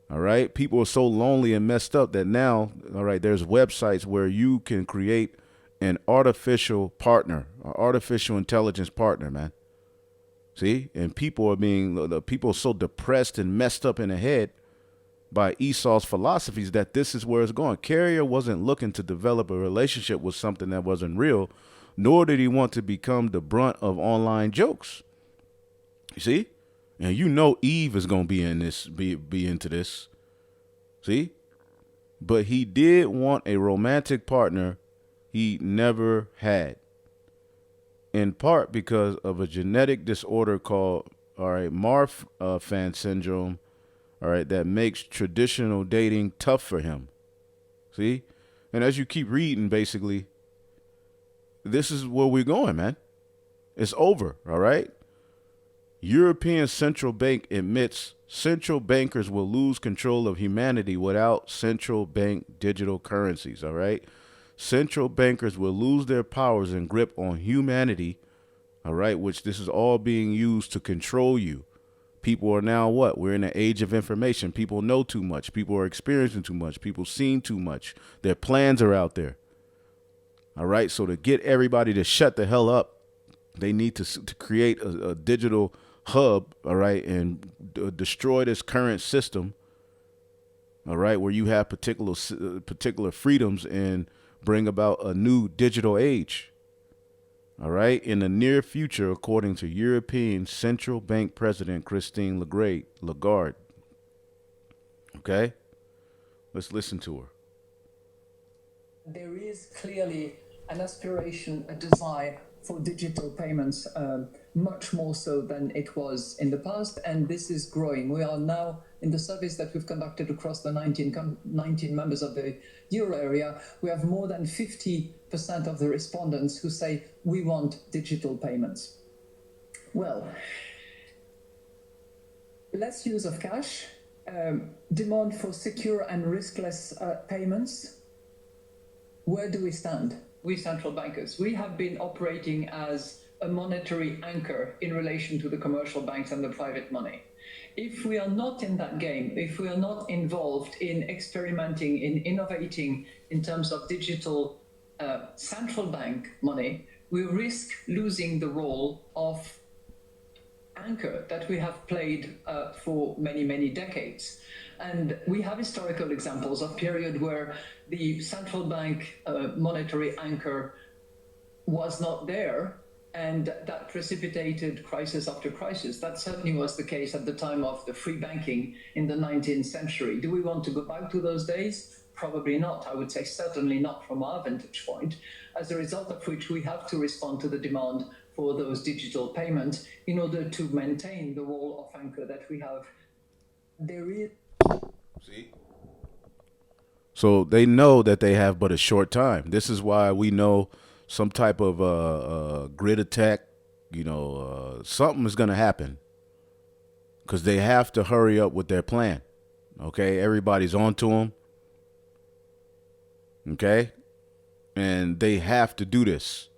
S1: All right. People are so lonely and messed up that now, all right, there's websites where you can create an artificial partner, an artificial intelligence partner, man. See? And people are so depressed and messed up in the head by Esau's philosophies that this is where it's going. Carrier wasn't looking to develop a relationship with something that wasn't real, nor did he want to become the brunt of online jokes. You see? And you know Eve is going to be in this, be into this. See? But he did want a romantic partner he never had. In part because of a genetic disorder called, all right, Marfan syndrome, all right, that makes traditional dating tough for him. See? And as you keep reading, basically, this is where we're going, man. It's over, all right? European Central Bank admits central bankers will lose control of humanity without central bank digital currencies, all right? Central bankers will lose their powers and grip on humanity, all right, which this is all being used to control you. People are now what? We're in an age of information. People know too much. People are experiencing too much. People seen too much. Their plans are out there. All right, so to get everybody to shut the hell up, they need to create a digital hub, all right, and destroy this current system, all right, where you have particular freedoms and bring about a new digital age, all right, in the near future, according to European Central Bank President Christine Lagarde. Okay, let's listen to her.
S7: There is clearly an aspiration, a desire for digital payments, much more so than it was in the past, and this is growing. We are now, in the surveys that we've conducted across the 19 members of the euro area, we have more than 50% of the respondents who say, we want digital payments. Well, less use of cash, demand for secure and riskless payments. Where do we stand? We central bankers, we have been operating as a monetary anchor in relation to the commercial banks and the private money. If we are not in that game, if we are not involved in experimenting, in innovating in terms of digital central bank money, we risk losing the role of anchor that we have played for many, many decades. And we have historical examples of period where the central bank monetary anchor was not there, and that precipitated crisis after crisis. That certainly was the case at the time of the free banking in the 19th century. Do we want to go back to those days? Probably not. I would say certainly not from our vantage point, as a result of which we have to respond to the demand for those digital payments in order to maintain the role of anchor that we have. There is...
S1: See? So they know that they have but a short time. This is why we know some type of grid attack, something is going to happen because they have to hurry up with their plan. Okay, everybody's on to them. Okay, and they have to do this.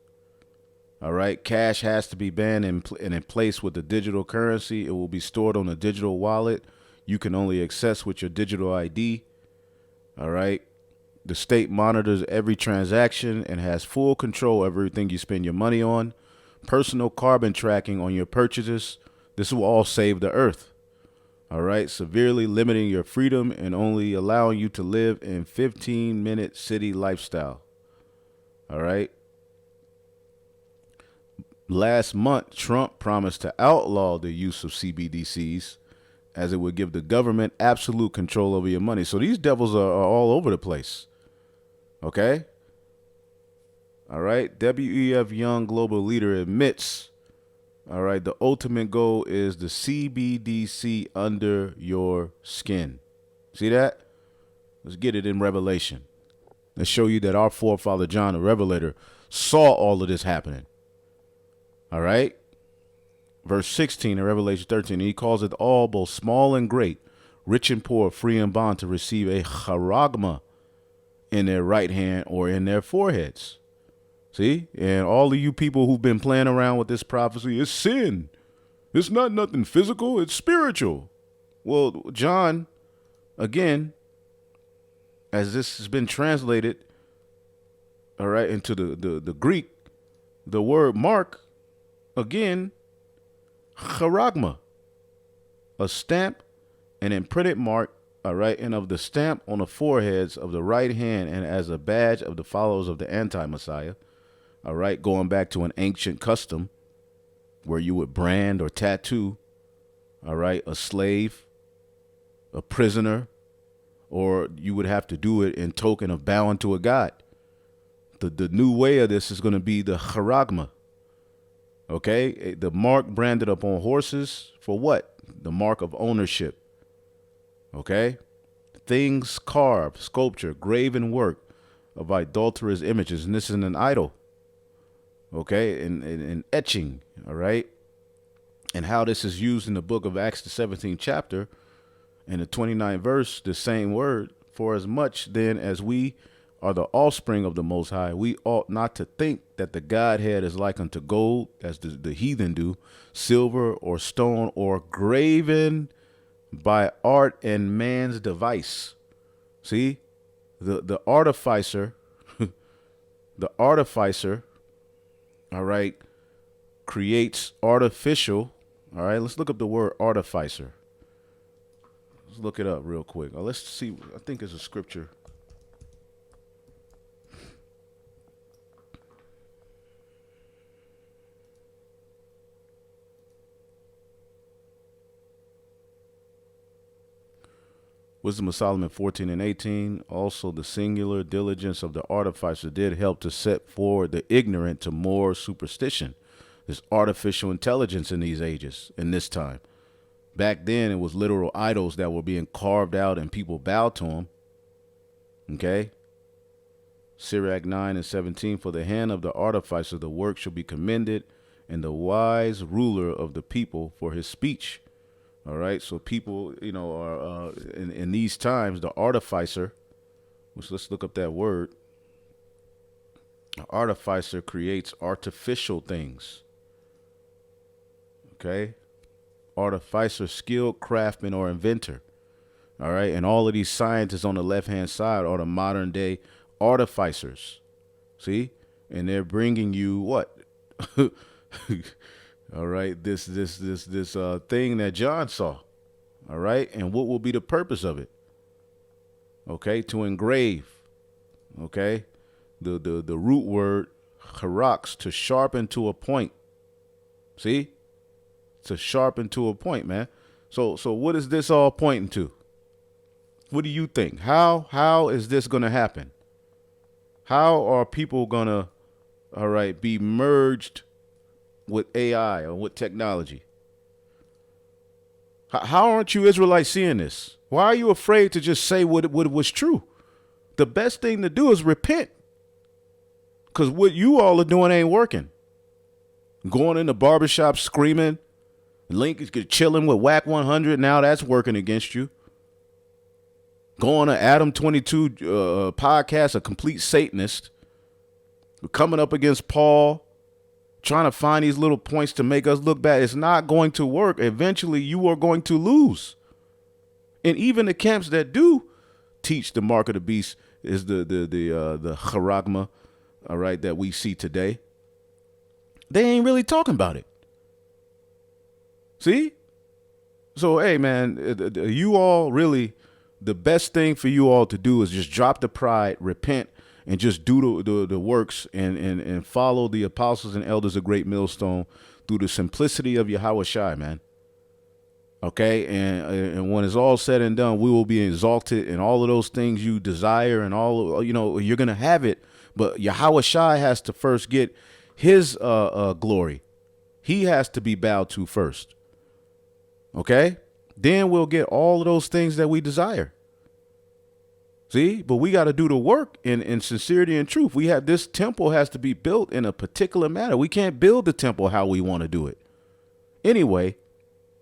S1: All right, cash has to be banned and in place with the digital currency. It will be stored on a digital wallet. You can only access with your digital ID. All right. The state monitors every transaction and has full control of everything you spend your money on. Personal carbon tracking on your purchases. This will all save the earth. All right. Severely limiting your freedom and only allowing you to live in 15-minute city lifestyle. All right. Last month, Trump promised to outlaw the use of CBDCs, as it would give the government absolute control over your money. So these devils are all over the place. Okay? All right? WEF Young Global Leader admits, all right, the ultimate goal is the CBDC under your skin. See that? Let's get it in Revelation. Let's show you that our forefather John, the Revelator, saw all of this happening. All right? Verse 16 in Revelation 13, he calls it all, both small and great, rich and poor, free and bond, to receive a charagma in their right hand or in their foreheads. See? And all of you people who've been playing around with this prophecy, it's sin. It's not nothing physical, it's spiritual. Well, John, again, as this has been translated, all right, into the Greek, the word mark, again, charagma, a stamp, an imprinted mark, all right, and of the stamp on the foreheads of the right hand, and as a badge of the followers of the anti-Messiah, all right, going back to an ancient custom where you would brand or tattoo, all right, a slave, a prisoner, or you would have to do it in token of bowing to a god. The new way of this is going to be the charagma. Okay, the mark branded upon horses for what? The mark of ownership. Okay, things carved, sculpture, graven work of adulterous images, and this is an idol. Okay, and etching. All right, and how this is used in the book of Acts, the 17th chapter, and the 29th verse, the same word. For as much then as we are the offspring of the Most High, we ought not to think that the Godhead is like unto gold, as the heathen do, silver or stone, or graven by art and man's device. See, the artificer, the artificer, all right, creates artificial. All right, let's look up the word artificer. Let's look it up real quick. Let's see. I think it's a scripture. Wisdom of Solomon 14 and 18. Also, the singular diligence of the artificer did help to set forward the ignorant to more superstition. There's artificial intelligence in these ages, in this time. Back then, it was literal idols that were being carved out and people bowed to them. Okay? Sirach 9 and 17. For the hand of the artificer, the work shall be commended, and the wise ruler of the people for his speech. All right, so people, you know, are in these times, the artificer, which let's look up that word. The artificer creates artificial things. Okay, artificer, skilled craftsman or inventor. All right, and all of these scientists on the left-hand side are the modern day artificers. See, and they're bringing you what? All right, this thing that John saw. All right, and what will be the purpose of it? Okay, to engrave. Okay, the root word harax, to sharpen to a point. See, to sharpen to a point, man. So what is this all pointing to? What do you think? How is this going to happen? How are people gonna, all right, be merged with AI or with technology? How aren't you Israelites seeing this? Why are you afraid to just say what was true? The best thing to do is repent, because what you all are doing ain't working. Going in the barbershop screaming, Link is chilling with Whack 100. Now that's working against you. Going to Adam 22 podcast, a complete Satanist. We're coming up against Paul, trying to find these little points to make us look bad. It's not going to work. Eventually, you are going to lose. And even the camps that do teach the mark of the beast is the charagma, all right, that we see today. They ain't really talking about it. See? So, hey, man, you all really, the best thing for you all to do is just drop the pride, repent, and just do the works and follow the apostles and elders of Great Millstone through the simplicity of Yahweh Shai, man. Okay, and when it's all said and done, we will be exalted in all of those things you desire, and all you're gonna have it. But Yahweh Shai has to first get his glory. He has to be bowed to first. Okay, then we'll get all of those things that we desire. See, but we got to do the work in sincerity and truth. This temple has to be built in a particular manner. We can't build the temple how we want to do it. Anyway,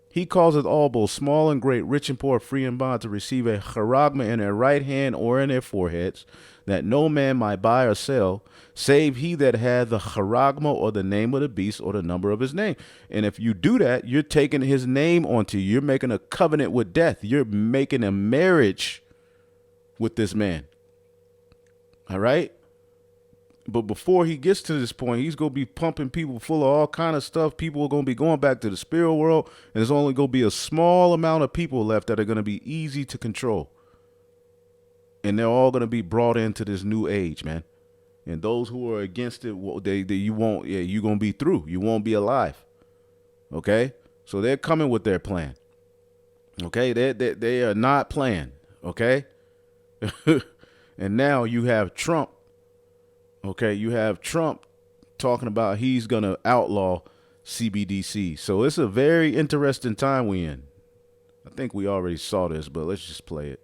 S1: he causeth all, both small and great, rich and poor, free and bond, to receive a charagma in their right hand or in their foreheads, that no man might buy or sell, save he that had the charagma, or the name of the beast, or the number of his name. And if you do that, you're taking his name onto you. You're making a covenant with death. You're making a marriage with this man. All right? But before he gets to this point, he's going to be pumping people full of all kind of stuff. People are going to be going back to the spirit world, and there's only going to be a small amount of people left that are going to be easy to control. And they're all going to be brought into this new age, man. And those who are against it, you're going to be through. You won't be alive. Okay? So they're coming with their plan. Okay? They are not playing. Okay? And now you have Trump. Okay, you have Trump talking about he's going to outlaw CBDC. So it's a very interesting time we're in. I think we already saw this, but let's just play it.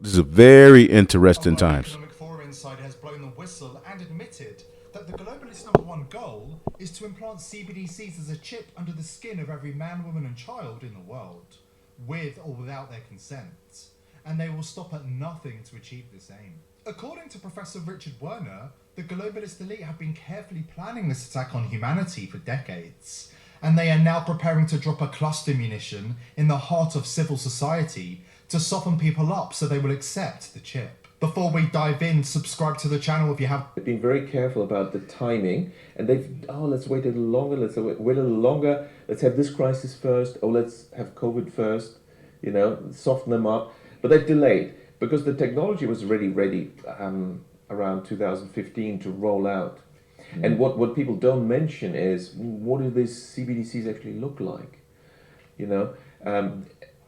S1: This is a very interesting times.
S8: Economic Forum Insider has blown the whistle and admitted that the globalist #1 goal is to implant CBDCs as a chip under the skin of every man, woman and child in the world, with or without their consent. And they will stop at nothing to achieve this aim. According to Professor Richard Werner, the globalist elite have been carefully planning this attack on humanity for decades, and they are now preparing to drop a cluster munition in the heart of civil society to soften people up so they will accept the chip. Before we dive in, subscribe to the channel if you have.
S9: They've been very careful about the timing, and let's wait a little longer, let's have this crisis first, let's have COVID first, soften them up. But they've delayed because the technology was already ready around 2015 to roll out. Mm. And what people don't mention is, what do these CBDCs actually look like?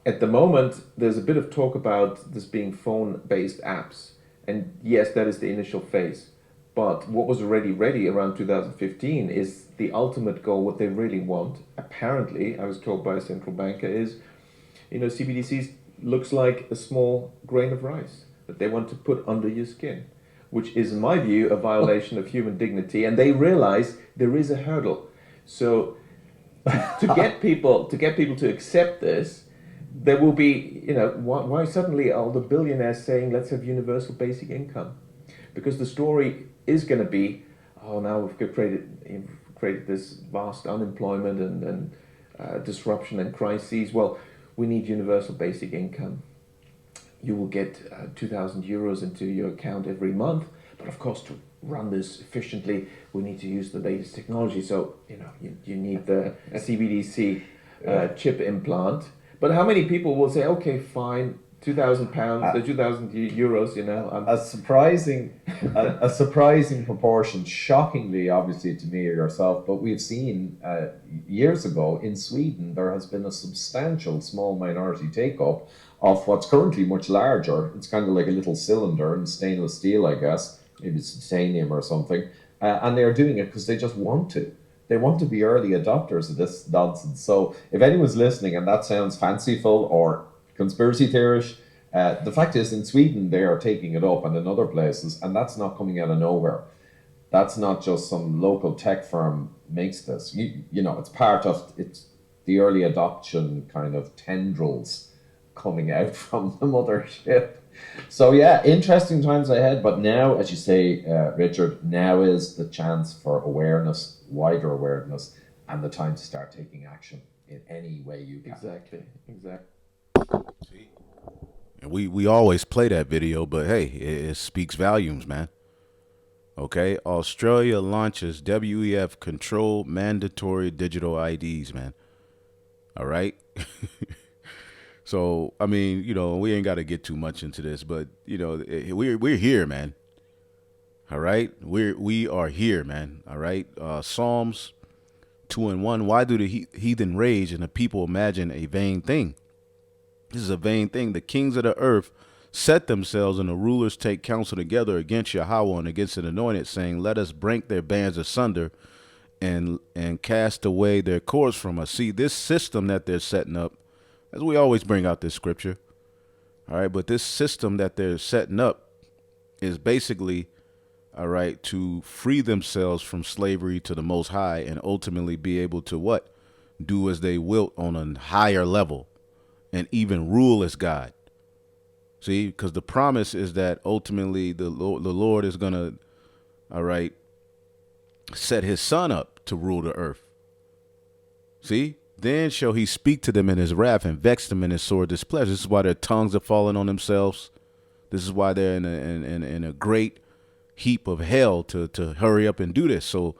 S9: At the moment, there's a bit of talk about this being phone-based apps. And yes, that is the initial phase. But what was already ready around 2015 is the ultimate goal. What they really want, apparently, I was told by a central banker, is, CBDCs looks like a small grain of rice that they want to put under your skin, which is, in my view, a violation of human dignity. And they realize there is a hurdle. So to get people to accept this, there will be, why suddenly are the billionaires saying, let's have universal basic income? Because the story is going to be, now we've created this vast unemployment and disruption and crises. Well, we need universal basic income. You will get 2,000 euros into your account every month. But of course, to run this efficiently, we need to use the latest technology. So, you need the CBDC chip implant. But how many people will say, okay, fine, £2,000, 2,000 euros,
S10: a surprising proportion, shockingly, obviously, to me or yourself, but we've seen years ago in Sweden, there has been a substantial small minority take-up of what's currently much larger. It's kind of like a little cylinder in stainless steel, I guess, maybe it's titanium or something, and they're doing it because they just want to. They want to be early adopters of this nonsense. So if anyone's listening and that sounds fanciful or conspiracy theorish, the fact is, in Sweden, they are taking it up, and in other places, and that's not coming out of nowhere. That's not just some local tech firm makes this. It's part of the early adoption kind of tendrils coming out from the mothership. So yeah, interesting times ahead. But now, as you say, Richard, now is the chance for awareness, wider awareness, and the time to start taking action in any way you can.
S9: Exactly.
S1: See? And we always play that video, but hey, it speaks volumes, man. Okay, Australia launches WEF controlled mandatory digital IDs, man. All right. So, I mean, we ain't got to get too much into this, but we're here, man. All right, we are here, man. All right. Psalms 2:1. Why do the heathen rage and the people imagine a vain thing? This is a vain thing. The kings of the earth set themselves, and the rulers take counsel together against Yahweh and against an anointed, saying, let us break their bands asunder and cast away their cords from us. See, this system that they're setting up, as we always bring out this scripture, all right, but this system that they're setting up is basically, all right, to free themselves from slavery to the Most High and ultimately be able to what? Do as they wilt on a higher level and even rule as God. See, because the promise is that ultimately the Lord is going to, all right, set his son up to rule the earth. See, then shall he speak to them in his wrath and vex them in his sore displeasure. This is why their tongues are falling on themselves. This is why they're in a great heap of hell to hurry up and do this. So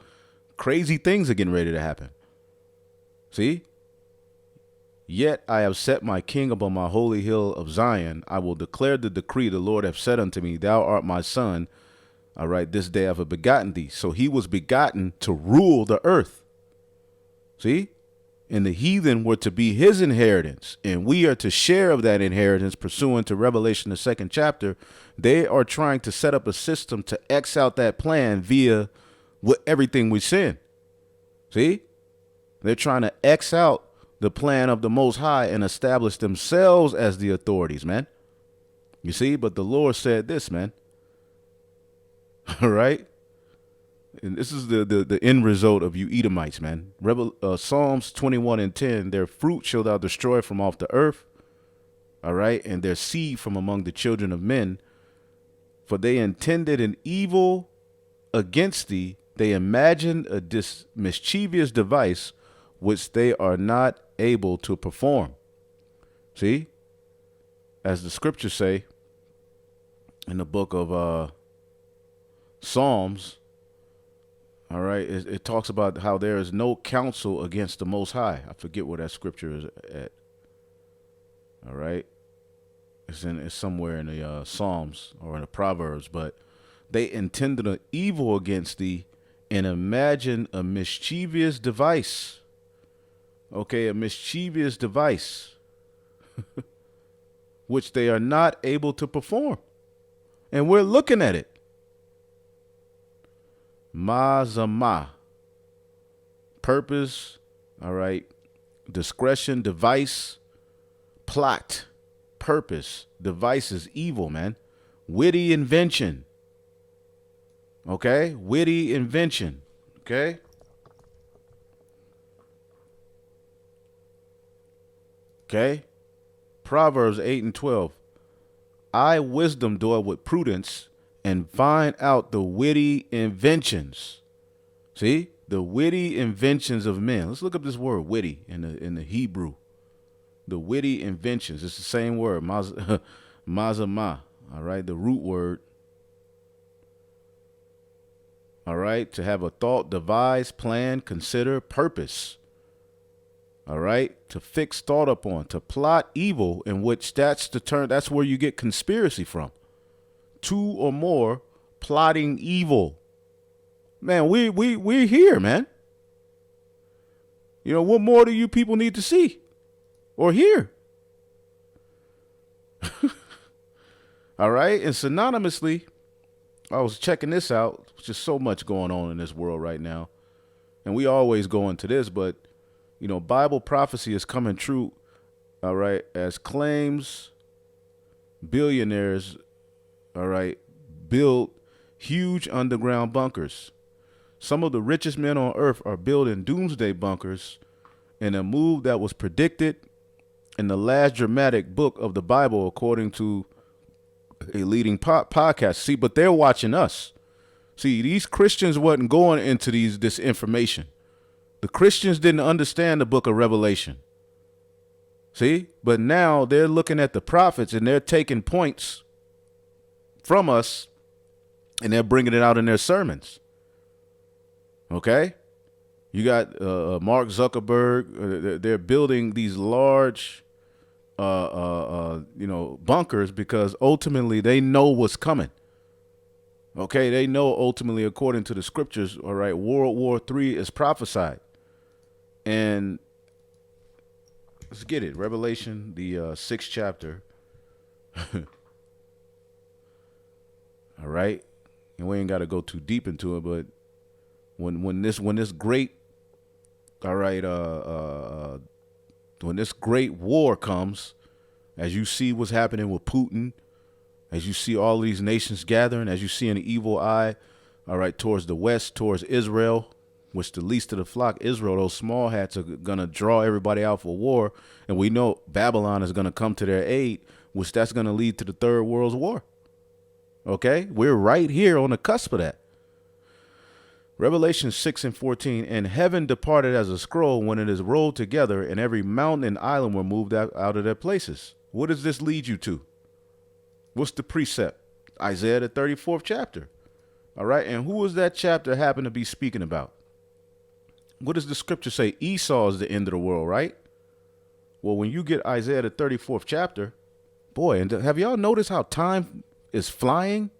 S1: crazy things are getting ready to happen. See? Yet I have set my king upon my holy hill of Zion. I will declare the decree the Lord hath said unto me, thou art my son. All right, this day I have begotten thee. So he was begotten to rule the earth. See? And the heathen were to be his inheritance, and we are to share of that inheritance pursuant to Revelation, the 2nd chapter. They are trying to set up a system to X out that plan via everything we sin. See? They're trying to X out the plan of the Most High and establish themselves as the authorities, man. You see? But the Lord said this, man. All right? And this is the end result of you Edomites, man. Psalms 21:10, their fruit shalt thou destroy from off the earth, all right, and their seed from among the children of men. For they intended an evil against thee. They imagined a mischievous device which they are not able to perform. See? As the scriptures say in the book of Psalms, all right, it talks about how there is no counsel against the Most High. I forget where that scripture is at. All right, it's somewhere in the Psalms or in the Proverbs. But they intended an evil against thee and imagine a mischievous device. Okay, a mischievous device, which they are not able to perform, and we're looking at it. Mazama, purpose, all right, discretion, device, plot, purpose, device is evil, man. Witty invention, okay, witty invention, okay. Okay, Proverbs 8:12, I wisdom dwell with prudence and find out the witty inventions. See, the witty inventions of men. Let's look up this word witty in the Hebrew. The witty inventions. It's the same word, mazama. All right, the root word. All right, to have a thought, devise, plan, consider, purpose. All right, to fix thought upon, to plot evil, in which that's where you get conspiracy from. Two or more plotting evil. Man, we're here, man. You know, what more do you people need to see or hear? All right. And synonymously, I was checking this out. There's just so much going on in this world right now. And we always go into this, but, you know, Bible prophecy is coming true. All right. As claims billionaires, all right, build huge underground bunkers. Some of the richest men on earth are building doomsday bunkers in a move that was predicted in the last dramatic book of the Bible, according to a leading podcast. See, but they're watching us. See, these Christians wasn't going into this information. The Christians didn't understand the book of Revelation. See, but now they're looking at the prophets and they're taking points from us and they're bringing it out in their sermons. Okay, you got Mark Zuckerberg. They're building these large, bunkers because ultimately they know what's coming. Okay, they know ultimately, according to the scriptures, all right, World War III is prophesied. And let's get it. Revelation, the 6th chapter. All right. And we ain't got to go too deep into it, but when this great, all right, when this great war comes, as you see what's happening with Putin, as you see all these nations gathering, as you see an evil eye, all right, towards the west, towards Israel, which the least of the flock, Israel, those small hats are going to draw everybody out for war. And we know Babylon is going to come to their aid, which that's going to lead to the Third World War. Okay, we're right here on the cusp of that. Revelation 6:14, and heaven departed as a scroll when it is rolled together, and every mountain and island were moved out of their places. What does this lead you to? What's the precept? Isaiah, the 34th chapter. All right, and who was that chapter happen to be speaking about? What does the scripture say? Esau is the end of the world, right? Well, when you get Isaiah, the 34th chapter, boy, and have y'all noticed how time is flying?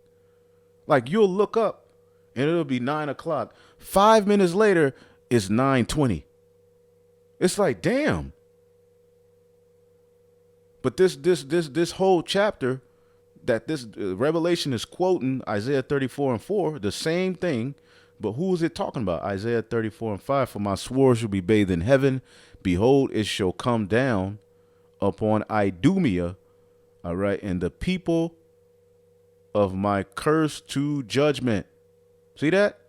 S1: Like, you'll look up and it'll be 9 o'clock. 5 minutes later, it's 9:20. It's like, damn. But this whole chapter that this Revelation is quoting Isaiah 34:4, the same thing. But who is it talking about? Isaiah 34:5, for my sword shall be bathed in heaven. Behold, it shall come down upon Idumea, all right, and the people of my curse to judgment. See that?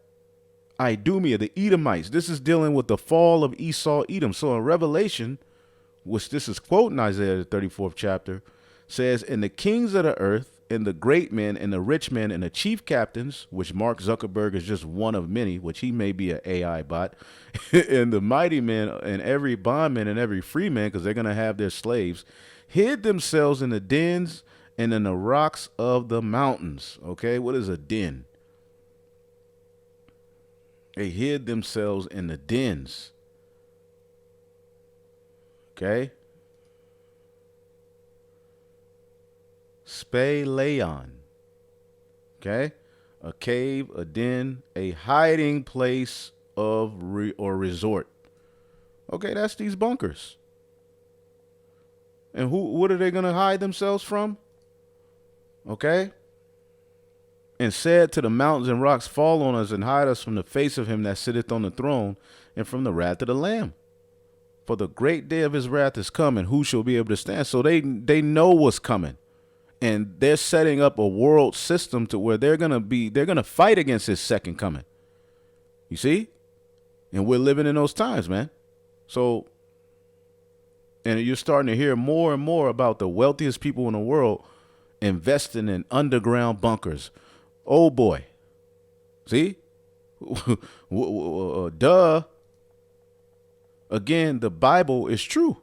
S1: Idumea, the Edomites. This is dealing with the fall of Esau, Edom. So in Revelation, which this is quoting Isaiah, the 34th chapter, says, and the kings of the earth, and the great men, and the rich men, and the chief captains, which Mark Zuckerberg is just one of many, which he may be an AI bot, and the mighty men, and every bondman, and every free man, because they're going to have their slaves, hid themselves in the dens and in the rocks of the mountains. Okay, what is a den? They hid themselves in the dens. Okay. Speleon. Okay. A cave, a den, a hiding place of or resort. Okay, that's these bunkers. And what are they going to hide themselves from? Okay. And said to the mountains and rocks, fall on us and hide us from the face of him that sitteth on the throne and from the wrath of the Lamb. For the great day of his wrath is coming. Who shall be able to stand? So they know what's coming. And they're setting up a world system to where they're going to fight against his second coming. You see? And we're living in those times, man. So, and you're starting to hear more and more about the wealthiest people in the world investing in underground bunkers. Oh boy. See? Duh. Again, the Bible is true.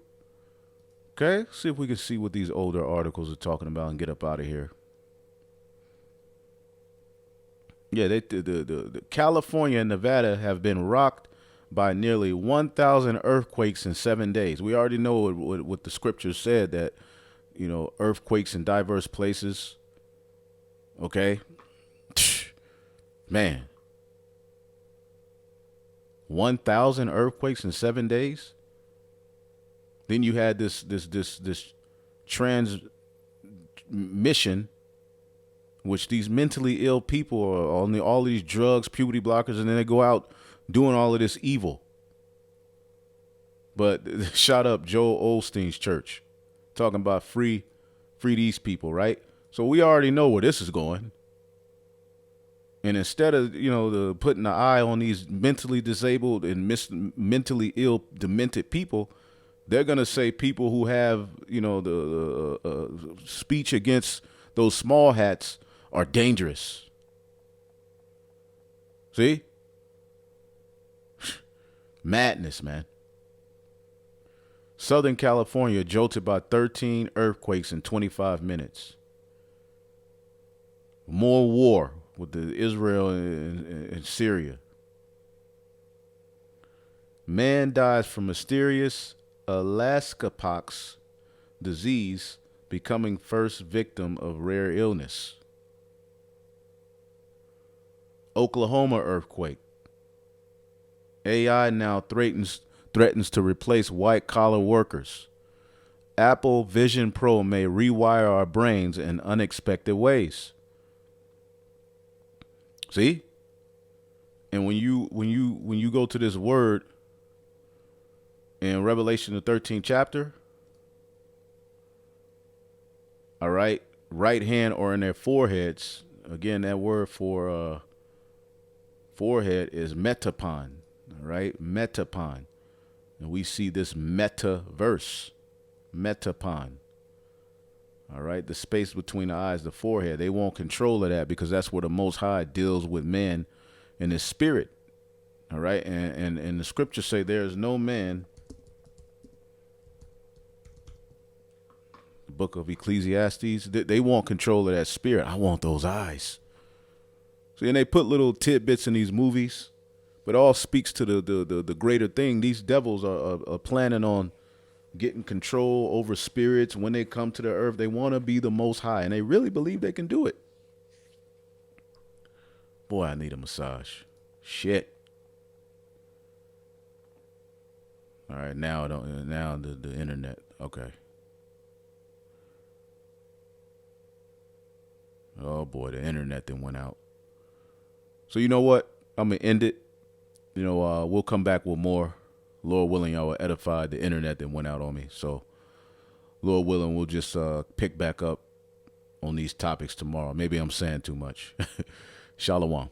S1: Okay? See if we can see what these older articles are talking about and get up out of here. Yeah, the California and Nevada have been rocked by nearly 1,000 earthquakes in 7 days. We already know what the scriptures said, that, you know, earthquakes in diverse places. Okay? Man. 1,000 earthquakes in 7 days? Then you had this transmission, which these mentally ill people are on all these drugs, puberty blockers, and then they go out doing all of this evil. But shot up Joel Osteen's church, talking about free these people, right? So we already know where this is going. And instead of, you know, putting the eye on these mentally disabled and mentally ill, demented people, they're going to say people who have, you know, the speech against those small hats are dangerous. See? Madness, man. Southern California jolted by 13 earthquakes in 25 minutes. More war with the Israel and Syria. Man dies from mysterious Alaska pox disease, becoming first victim of rare illness. Oklahoma earthquake. AI now threatens threatens to replace white-collar workers. Apple Vision Pro may rewire our brains in unexpected ways. See? And when you go to this word in Revelation the 13th chapter, all right, right hand or in their foreheads, again, that word for forehead is metapon, all right, metapon. And we see this metaverse, metapon. All right, the space between the eyes, the forehead. They want control of that because that's where the Most High deals with man in his spirit. All right, and the scriptures say there is no man. The book of Ecclesiastes, they want control of that spirit. I want those eyes. See, and they put little tidbits in these movies, but all speaks to the greater thing. These devils are planning on getting control over spirits. When they come to the earth, they want to be the Most High, and they really believe they can do it. Boy, I need a massage. Shit. All right, now the internet. Okay. Oh boy, the internet then went out. So you know what? I'm gonna end it. You know, we'll come back with more. Lord willing, I will edify the internet that went out on me. So, Lord willing, we'll just pick back up on these topics tomorrow. Maybe I'm saying too much. Shalom.